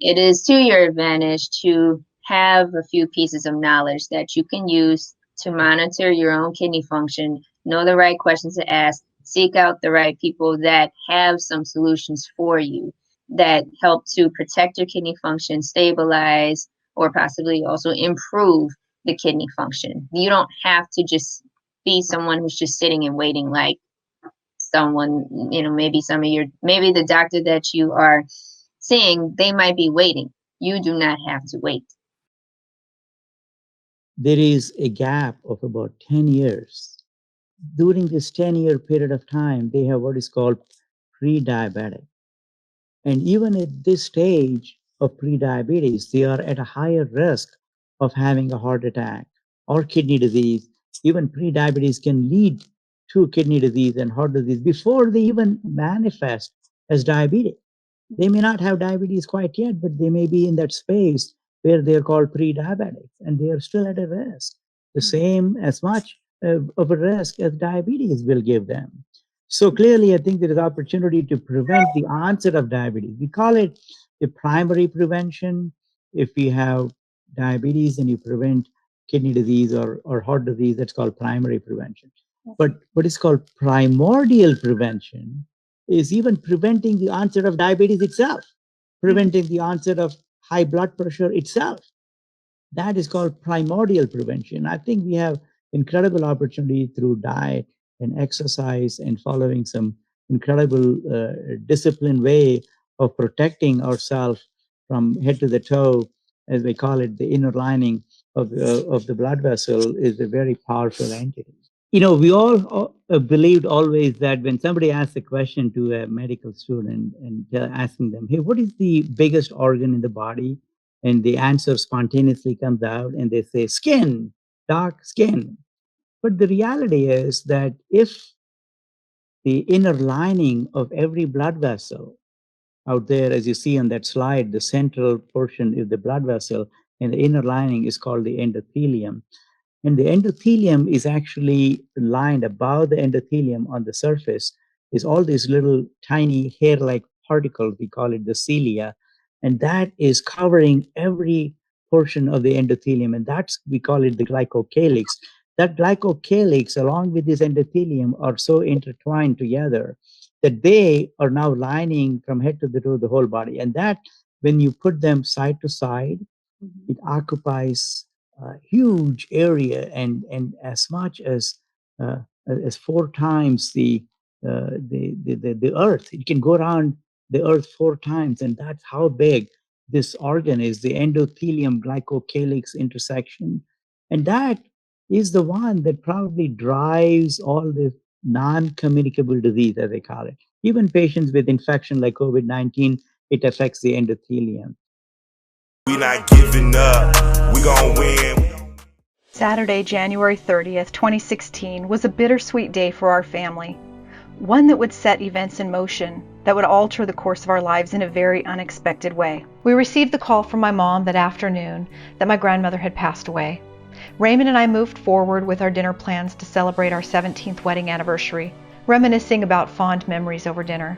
It is to your advantage to have a few pieces of knowledge that you can use to monitor your own kidney function, know the right questions to ask, seek out the right people that have some solutions for you that help to protect your kidney function, stabilize, or possibly also improve the kidney function. You don't have to just be someone who's just sitting and waiting like someone, maybe maybe the doctor that you are seeing, they might be waiting. You do not have to wait. There is a gap of about 10 years. During this 10-year period of time, they have what is called pre-diabetic. And even at this stage of pre-diabetes, they are at a higher risk of having a heart attack or kidney disease. Even pre-diabetes can lead to kidney disease and heart disease before they even manifest as diabetes. They may not have diabetes quite yet, but they may be in that space where they're called pre-diabetics, and they are still at a risk, the same as much of a risk as diabetes will give them. So clearly, I think there is opportunity to prevent the onset of diabetes. We call it the primary prevention. If you have diabetes and you prevent kidney disease or heart disease, that's called primary prevention. But what is called primordial prevention is even preventing the onset of diabetes itself, preventing the onset of high blood pressure itself. That is called primordial prevention. I think we have incredible opportunity through diet and exercise and following some incredible disciplined way of protecting ourselves from head to the toe, as we call it, the inner lining of the blood vessel is a very powerful entity. We all believed always that when somebody asks a question to a medical student and asking them, hey, what is the biggest organ in the body? And the answer spontaneously comes out and they say, skin, dark skin. But the reality is that if the inner lining of every blood vessel out there, as you see on that slide, the central portion is the blood vessel, and the inner lining is called the endothelium. And the endothelium is actually lined above the endothelium on the surface is all these little tiny hair-like particles, we call it the cilia, and that is covering every portion of the endothelium, and we call it the glycocalyx. That glycocalyx, along with this endothelium, are so intertwined together that they are now lining from head to the toe the whole body. And that, when you put them side to side, it occupies a huge area, and as much as 4 times the Earth. It can go around the Earth 4 times, and that's how big this organ is, the endothelium glycocalyx intersection. And that is the one that probably drives all the non-communicable disease, as they call it. Even patients with infection like COVID-19, it affects the endothelium. We not giving up. We gon' win. Saturday, January 30th, 2016 was a bittersweet day for our family. One that would set events in motion that would alter the course of our lives in a very unexpected way. We received the call from my mom that afternoon that my grandmother had passed away. Raymond and I moved forward with our dinner plans to celebrate our 17th wedding anniversary, reminiscing about fond memories over dinner.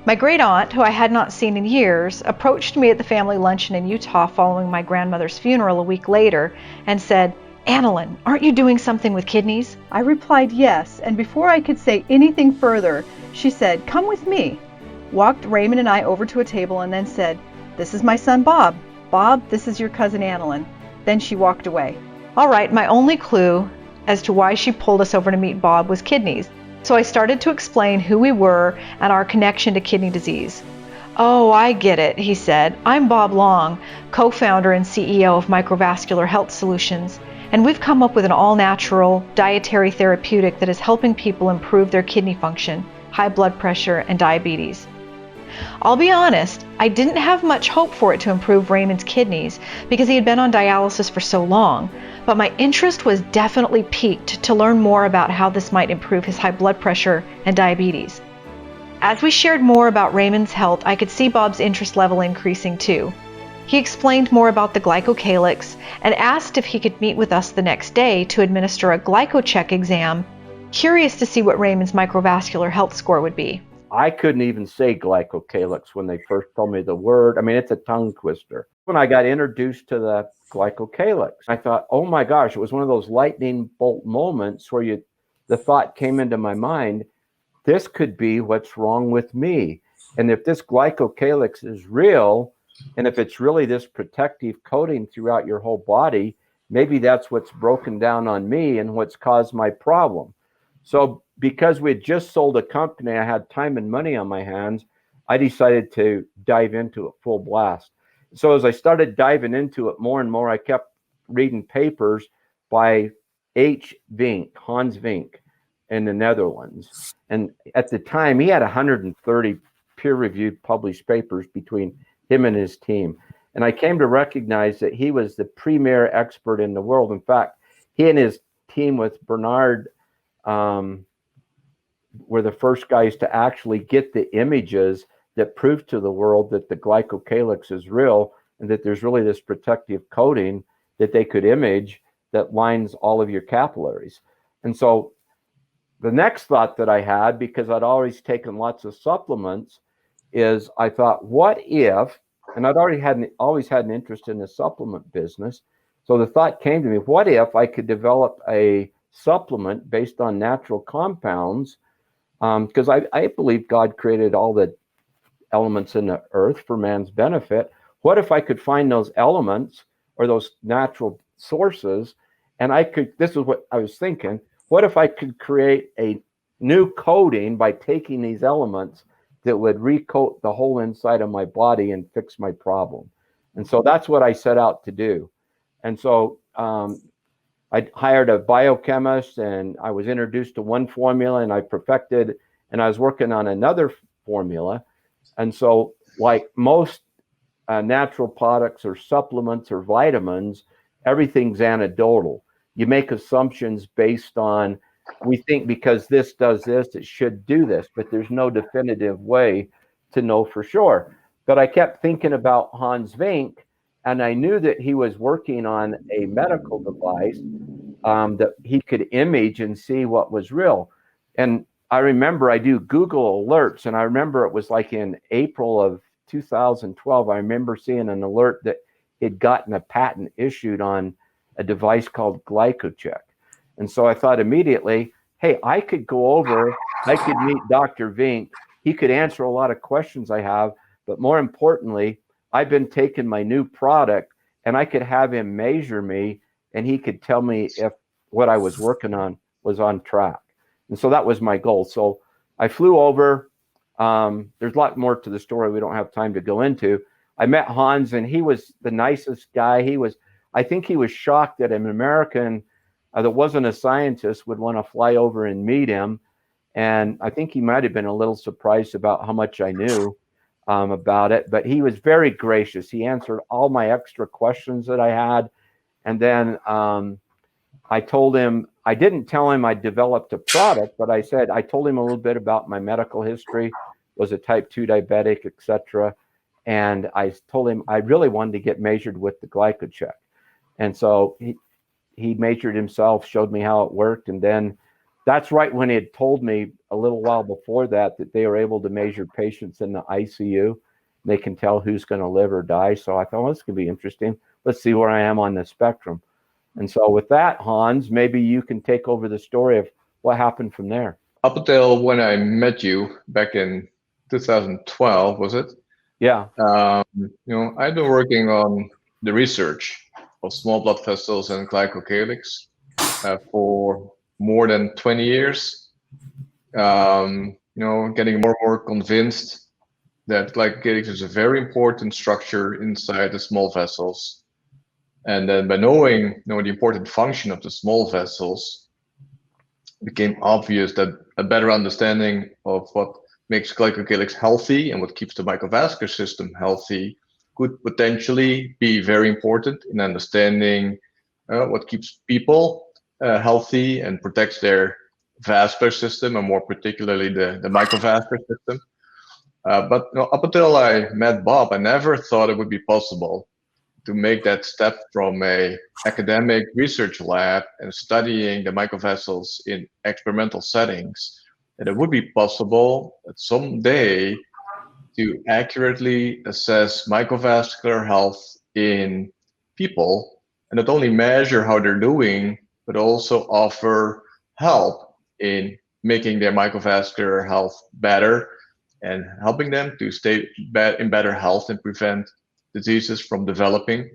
My great aunt, who I had not seen in years, approached me at the family luncheon in Utah following my grandmother's funeral a week later and said, "Analyn, aren't you doing something with kidneys?" I replied yes, and before I could say anything further, she said, "Come with me," walked Raymond and I over to a table, and then said, "This is my son Bob. Bob, this is your cousin Analyn." Then she walked away. All right, my only clue as to why she pulled us over to meet Bob was kidneys. So I started to explain who we were and our connection to kidney disease. "Oh, I get it," he said. "I'm Bob Long, co-founder and CEO of Microvascular Health Solutions, and we've come up with an all-natural dietary therapeutic that is helping people improve their kidney function, high blood pressure, and diabetes." I'll be honest, I didn't have much hope for it to improve Raymond's kidneys because he had been on dialysis for so long, but my interest was definitely piqued to learn more about how this might improve his high blood pressure and diabetes. As we shared more about Raymond's health, I could see Bob's interest level increasing too. He explained more about the glycocalyx and asked if he could meet with us the next day to administer a glycocheck exam, curious to see what Raymond's microvascular health score would be. I couldn't even say glycocalyx when they first told me the word. I mean, it's a tongue twister. When I got introduced to the glycocalyx, I thought, oh my gosh, it was one of those lightning bolt moments where the thought came into my mind, this could be what's wrong with me. And if this glycocalyx is real, and if it's really this protective coating throughout your whole body, maybe that's what's broken down on me and what's caused my problem. So because we had just sold a company, I had time and money on my hands, I decided to dive into it full blast. So as I started diving into it more and more, I kept reading papers by Hans Vink in the Netherlands. And at the time, he had 130 peer-reviewed published papers between him and his team. And I came to recognize that he was the premier expert in the world. In fact, he and his team with Bernard were the first guys to actually get the images that prove to the world that the glycocalyx is real and that there's really this protective coating that they could image that lines all of your capillaries. And so the next thought that I had, because I'd always taken lots of supplements, is I thought, what if, and I'd always had an interest in the supplement business. So the thought came to me, what if I could develop a supplement based on natural compounds, because I believe God created all the elements in the earth for man's benefit. What if I could find those elements or those natural sources, and this is what I was thinking, what if I could create a new coating by taking these elements that would recoat the whole inside of my body and fix my problem? And so that's what I set out to do. And so I hired a biochemist, and I was introduced to one formula, and I perfected, and I was working on another formula. And so like most natural products or supplements or vitamins, everything's anecdotal. You make assumptions based on, we think because this does this, it should do this, but there's no definitive way to know for sure. But I kept thinking about Hans Vink, and I knew that he was working on a medical device that he could image and see what was real. And I remember I do Google alerts, and I remember it was like in April of 2012, I remember seeing an alert that he'd gotten a patent issued on a device called GlycoCheck. And so I thought immediately, hey, I could go over, I could meet Dr. Vink. He could answer a lot of questions I have, but more importantly, I've been taking my new product and I could have him measure me and he could tell me if what I was working on was on track. And so that was my goal. So I flew over. There's a lot more to the story we don't have time to go into. I met Hans and he was the nicest guy. I think he was shocked that an American that wasn't a scientist would want to fly over and meet him. And I think he might have been a little surprised about how much I knew about it, but he was very gracious. He answered all my extra questions that I had. And then I told him, I didn't tell him I developed a product, but I told him a little bit about my medical history, was a type 2 diabetic, etc. And I told him I really wanted to get measured with the GlycoCheck. And so he measured himself, showed me how it worked. And then that's right when he had told me a little while before that they were able to measure patients in the ICU. They can tell who's going to live or die. So I thought, well, this could be interesting. Let's see where I am on the spectrum. And so with that, Hans, maybe you can take over the story of what happened from there. Up until when I met you back in 2012, was it? Yeah. I've been working on the research of small blood vessels and glycocalyx for more than 20 years. Getting more and more convinced that glycocalyx is a very important structure inside the small vessels. And then by knowing the important function of the small vessels, it became obvious that a better understanding of what makes glycocalyx healthy and what keeps the microvascular system healthy could potentially be very important in understanding what keeps people healthy and protects their vascular system, and more particularly the microvascular system. But up until I met Bob, I never thought it would be possible to make that step from a academic research lab and studying the microvessels in experimental settings, that it would be possible that someday to accurately assess microvascular health in people, and not only measure how they're doing, but also offer help in making their microvascular health better and helping them to stay in better health and prevent diseases from developing.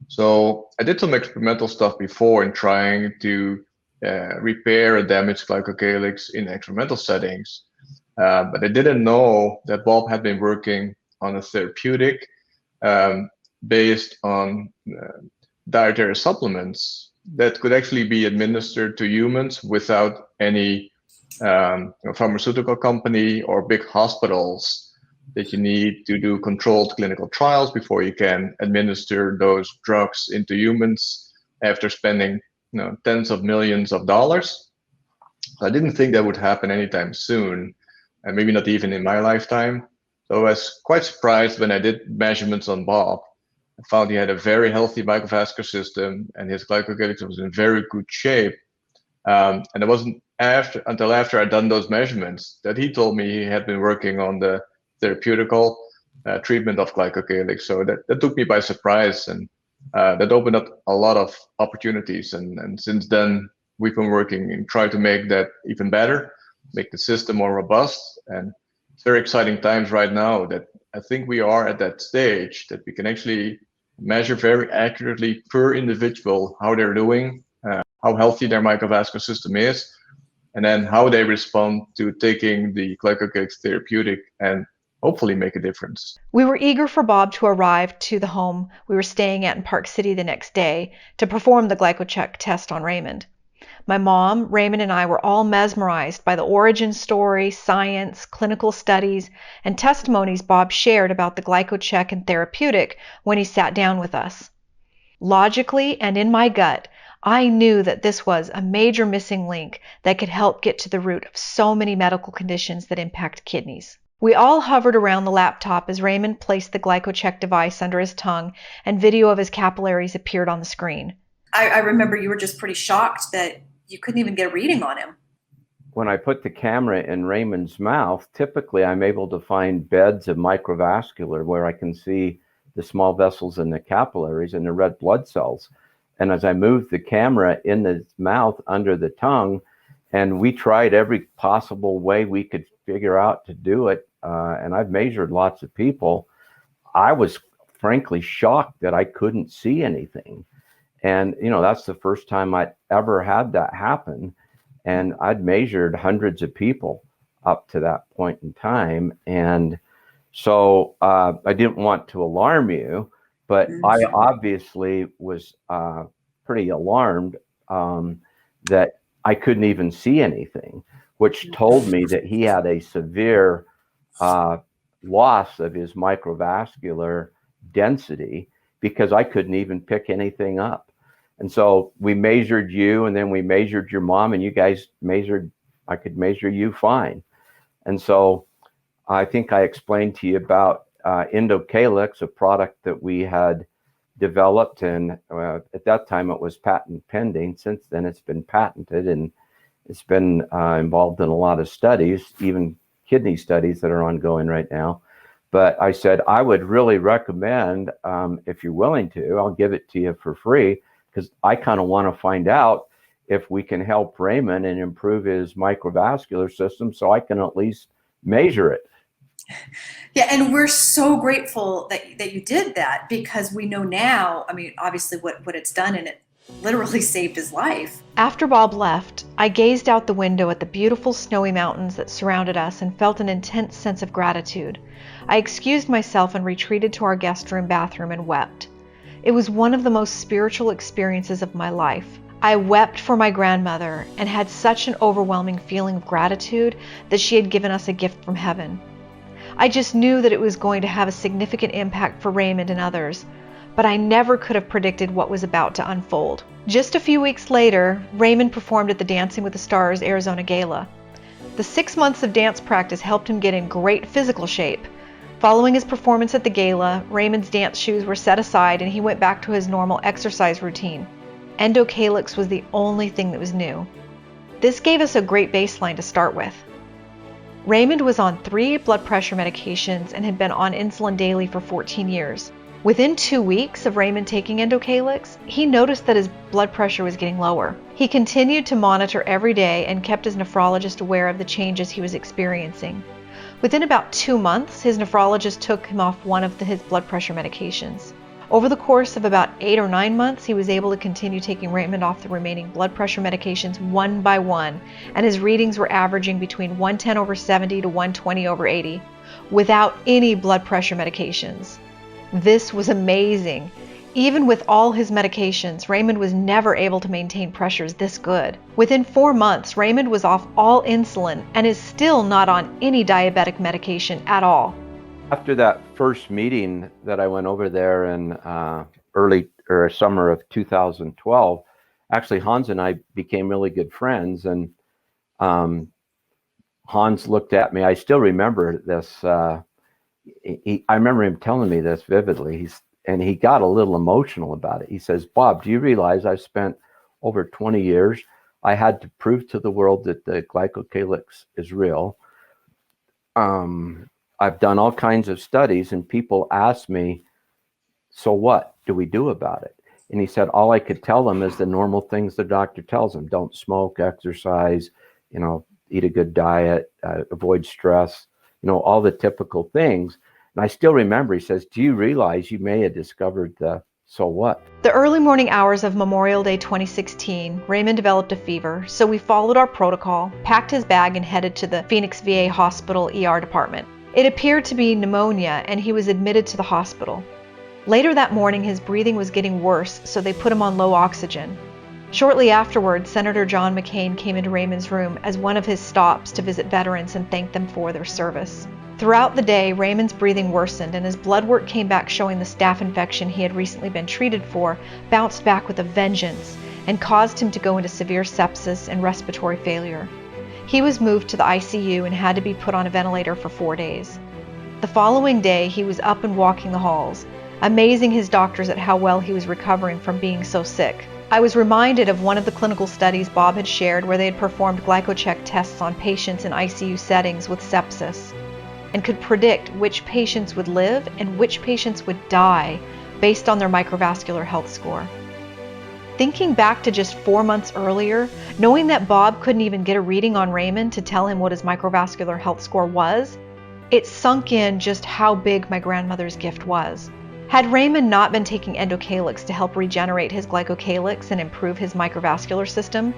So I did some experimental stuff before in trying to repair a damaged glycocalyx in experimental settings, but I didn't know that Bob had been working on a therapeutic based on dietary supplements that could actually be administered to humans without any pharmaceutical company or big hospitals that you need to do controlled clinical trials before you can administer those drugs into humans after spending tens of millions of dollars. So I didn't think that would happen anytime soon, and maybe not even in my lifetime. So I was quite surprised when I did measurements on Bob. I found he had a very healthy microvascular system and his glycocalyx was in very good shape. And it wasn't until after I'd done those measurements that he told me he had been working on the therapeutical treatment of glycocalyx. So that took me by surprise, and that opened up a lot of opportunities. And since then, we've been working and trying to make that even better, make the system more robust. And it's very exciting times right now that I think we are at that stage that we can actually measure very accurately per individual how they're doing, how healthy their microvascular system is, and then how they respond to taking the glycocalyx therapeutic and hopefully make a difference. We were eager for Bob to arrive to the home we were staying at in Park City the next day to perform the GlycoCheck test on Raymond. My mom, Raymond, and I were all mesmerized by the origin story, science, clinical studies, and testimonies Bob shared about the GlycoCheck and therapeutic when he sat down with us. Logically and in my gut, I knew that this was a major missing link that could help get to the root of so many medical conditions that impact kidneys. We all hovered around the laptop as Raymond placed the GlycoCheck device under his tongue and video of his capillaries appeared on the screen. I remember you were just pretty shocked that you couldn't even get a reading on him. When I put the camera in Raymond's mouth, typically I'm able to find beds of microvascular where I can see the small vessels in the capillaries and the red blood cells. And as I moved the camera in the mouth under the tongue, and we tried every possible way we could figure out to do it, and I've measured lots of people, I was frankly shocked that I couldn't see anything. And, you know, that's the first time I'd ever had that happen. And I'd measured hundreds of people up to that point in time. And so I didn't want to alarm you, but I obviously was pretty alarmed that I couldn't even see anything, which told me that he had a severe loss of his microvascular density, because I couldn't even pick anything up. And so we measured you, and then we measured your mom, and you guys measured, I could measure you fine. And so I think I explained to you about Endocalyx, a product that we had developed, and at that time it was patent pending. Since then it's been patented, and it's been involved in a lot of studies, even kidney studies that are ongoing right now. But I said, I would really recommend, if you're willing to, I'll give it to you for free, because I kind of want to find out if we can help Raymond and improve his microvascular system, so I can at least measure it. Yeah, and we're so grateful that you did that, because we know now, I mean, obviously what it's done, and it literally saved his life. After Bob left, I gazed out the window at the beautiful snowy mountains that surrounded us and felt an intense sense of gratitude. I excused myself and retreated to our guest room bathroom and wept. It was one of the most spiritual experiences of my life. I wept for my grandmother and had such an overwhelming feeling of gratitude that she had given us a gift from heaven. I just knew that it was going to have a significant impact for Raymond and others, but I never could have predicted what was about to unfold. Just a few weeks later, Raymond performed at the Dancing with the Stars Arizona Gala. The 6 months of dance practice helped him get in great physical shape. Following his performance at the gala, Raymond's dance shoes were set aside and he went back to his normal exercise routine. Endocalyx was the only thing that was new. This gave us a great baseline to start with. Raymond was on 3 blood pressure medications and had been on insulin daily for 14 years. Within 2 weeks of Raymond taking Endocalyx, he noticed that his blood pressure was getting lower. He continued to monitor every day and kept his nephrologist aware of the changes he was experiencing. Within about 2 months, his nephrologist took him off one of his blood pressure medications. Over the course of about 8 or 9 months, he was able to continue taking Raymond off the remaining blood pressure medications one by one, and his readings were averaging between 110/70 to 120/80, without any blood pressure medications. This was amazing. Even with all his medications, Raymond was never able to maintain pressures this good. Within 4 months, Raymond was off all insulin and is still not on any diabetic medication at all. After that first meeting that I went over there in summer of 2012, actually Hans and I became really good friends, and Hans looked at me. I still remember this. I remember him telling me this vividly. And he got a little emotional about it. He says, "Bob, do you realize I've spent over 20 years, I had to prove to the world that the glycocalyx is real. I've done all kinds of studies, and people ask me, so what do we do about it?" And he said, all I could tell them is the normal things the doctor tells them. Don't smoke, exercise, eat a good diet, avoid stress, all the typical things. And I still remember, he says, do you realize you may have discovered the so what? The early morning hours of Memorial Day 2016, Raymond developed a fever, so we followed our protocol, packed his bag, and headed to the Phoenix VA Hospital ER department. It appeared to be pneumonia, and he was admitted to the hospital. Later that morning, his breathing was getting worse, so they put him on low oxygen. Shortly afterwards, Senator John McCain came into Raymond's room as one of his stops to visit veterans and thank them for their service. Throughout the day, Raymond's breathing worsened, and his blood work came back showing the staph infection he had recently been treated for bounced back with a vengeance and caused him to go into severe sepsis and respiratory failure. He was moved to the ICU and had to be put on a ventilator for 4 days. The following day, he was up and walking the halls, amazing his doctors at how well he was recovering from being so sick. I was reminded of one of the clinical studies Bob had shared where they had performed glycocheck tests on patients in ICU settings with sepsis. and could predict which patients would live and which patients would die based on their microvascular health score. Thinking back to just 4 months earlier, knowing that Bob couldn't even get a reading on Raymond to tell him what his microvascular health score was, it sunk in just how big my grandmother's gift was. Had Raymond not been taking endocalyx to help regenerate his glycocalyx and improve his microvascular system,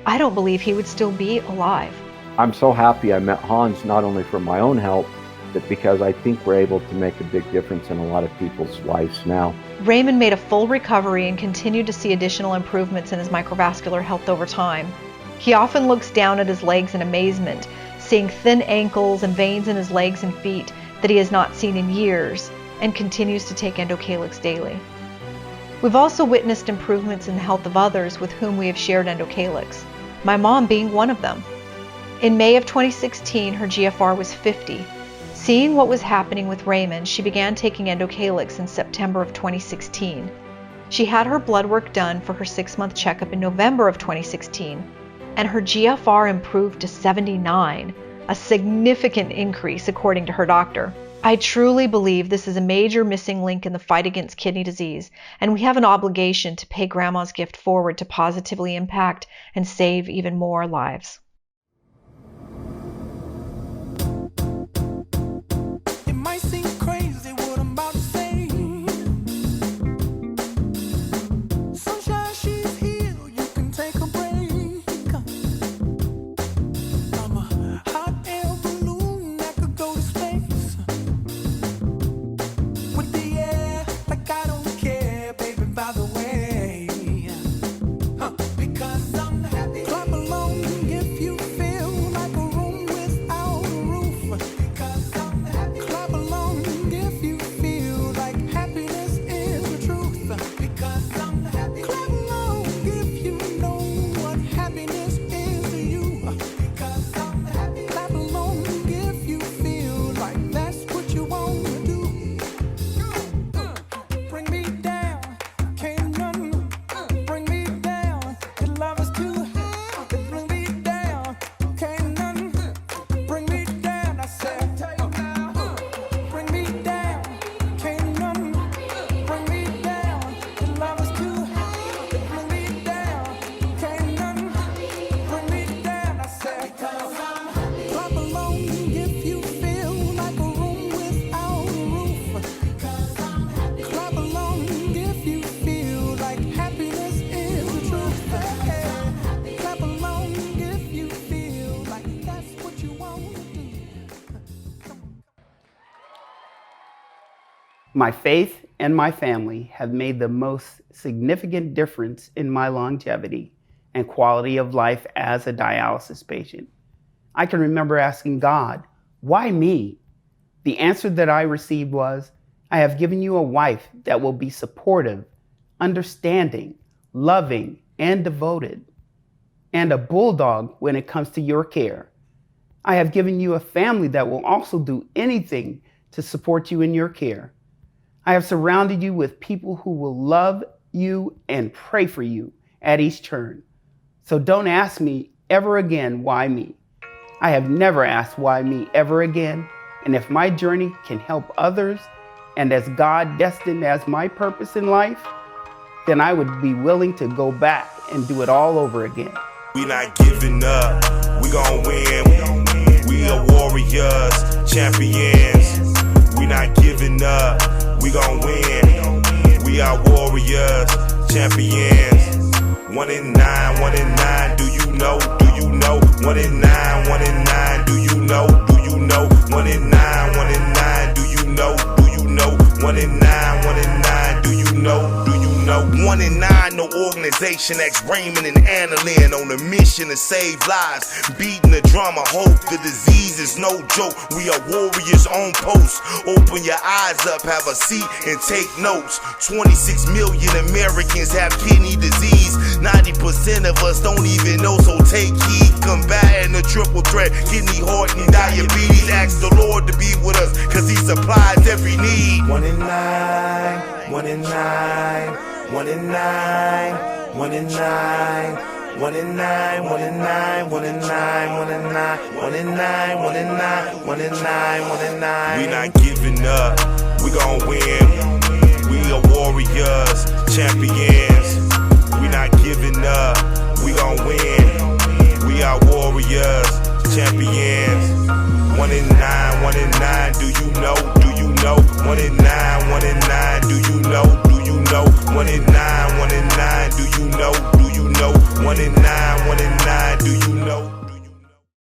I don't believe he would still be alive. I'm so happy I met Hans, not only for my own health, but because I think we're able to make a big difference in a lot of people's lives now. Raymond made a full recovery and continued to see additional improvements in his microvascular health over time. He often looks down at his legs in amazement, seeing thin ankles and veins in his legs and feet that he has not seen in years, and continues to take endocalyx daily. We've also witnessed improvements in the health of others with whom we have shared endocalyx, my mom being one of them. In May of 2016, her GFR was 50. Seeing what was happening with Raymond, she began taking endocalyx in September of 2016. She had her blood work done for her 6-month checkup in November of 2016, and her GFR improved to 79, a significant increase according to her doctor. I truly believe this is a major missing link in the fight against kidney disease, and we have an obligation to pay Grandma's gift forward to positively impact and save even more lives. My faith and my family have made the most significant difference in my longevity and quality of life as a dialysis patient. I can remember asking God, why me? The answer that I received was, I have given you a wife that will be supportive, understanding, loving, and devoted, and a bulldog when it comes to your care. I have given you a family that will also do anything to support you in your care. I have surrounded you with people who will love you and pray for you at each turn. So don't ask me ever again, why me? I have never asked why me ever again. And if my journey can help others, and as God destined as my purpose in life, then I would be willing to go back and do it all over again. We not giving up, we gon' win. We are warriors, champions. We not giving up, we gon' win. We are warriors, champions. 1 in 9, 1 in 9, do you know, do you know? 1 in 9, 1 in 9, do you know, do you know? 1 in 9, 1 in 9, do you know, do you know? 1 in 9, 1 in 9, do you know, do you know? 1 in 9, no organization, ex Raymond and Analyn on a mission to save lives. Beating the drum, I hope the disease is no joke. We are warriors on post. Open your eyes up, have a seat and take notes. 26 million Americans have kidney disease. 90% of us don't even know, so take heed. Combating the triple threat, kidney, heart, and diabetes. Ask the Lord to be with us, cause he supplies every need. 1 in 9, 1 in 9, 1 in 9, 1 in 9, 1 in 9, 1 in 9, 1 in 9, 1 in 9, 1 in 9, 1 in 9, 1 in 9, 1 in 9. We not giving up, we gon' win. We are warriors, champions. We not giving up, we gon' win. We are warriors, champions. 1 in 9, 1 in 9, do you know, do you know? 1 in 9, 1 in 9, do you know, do you know? 1 in 9, 1 in 9, do you know, do you know? 1 in 9, 1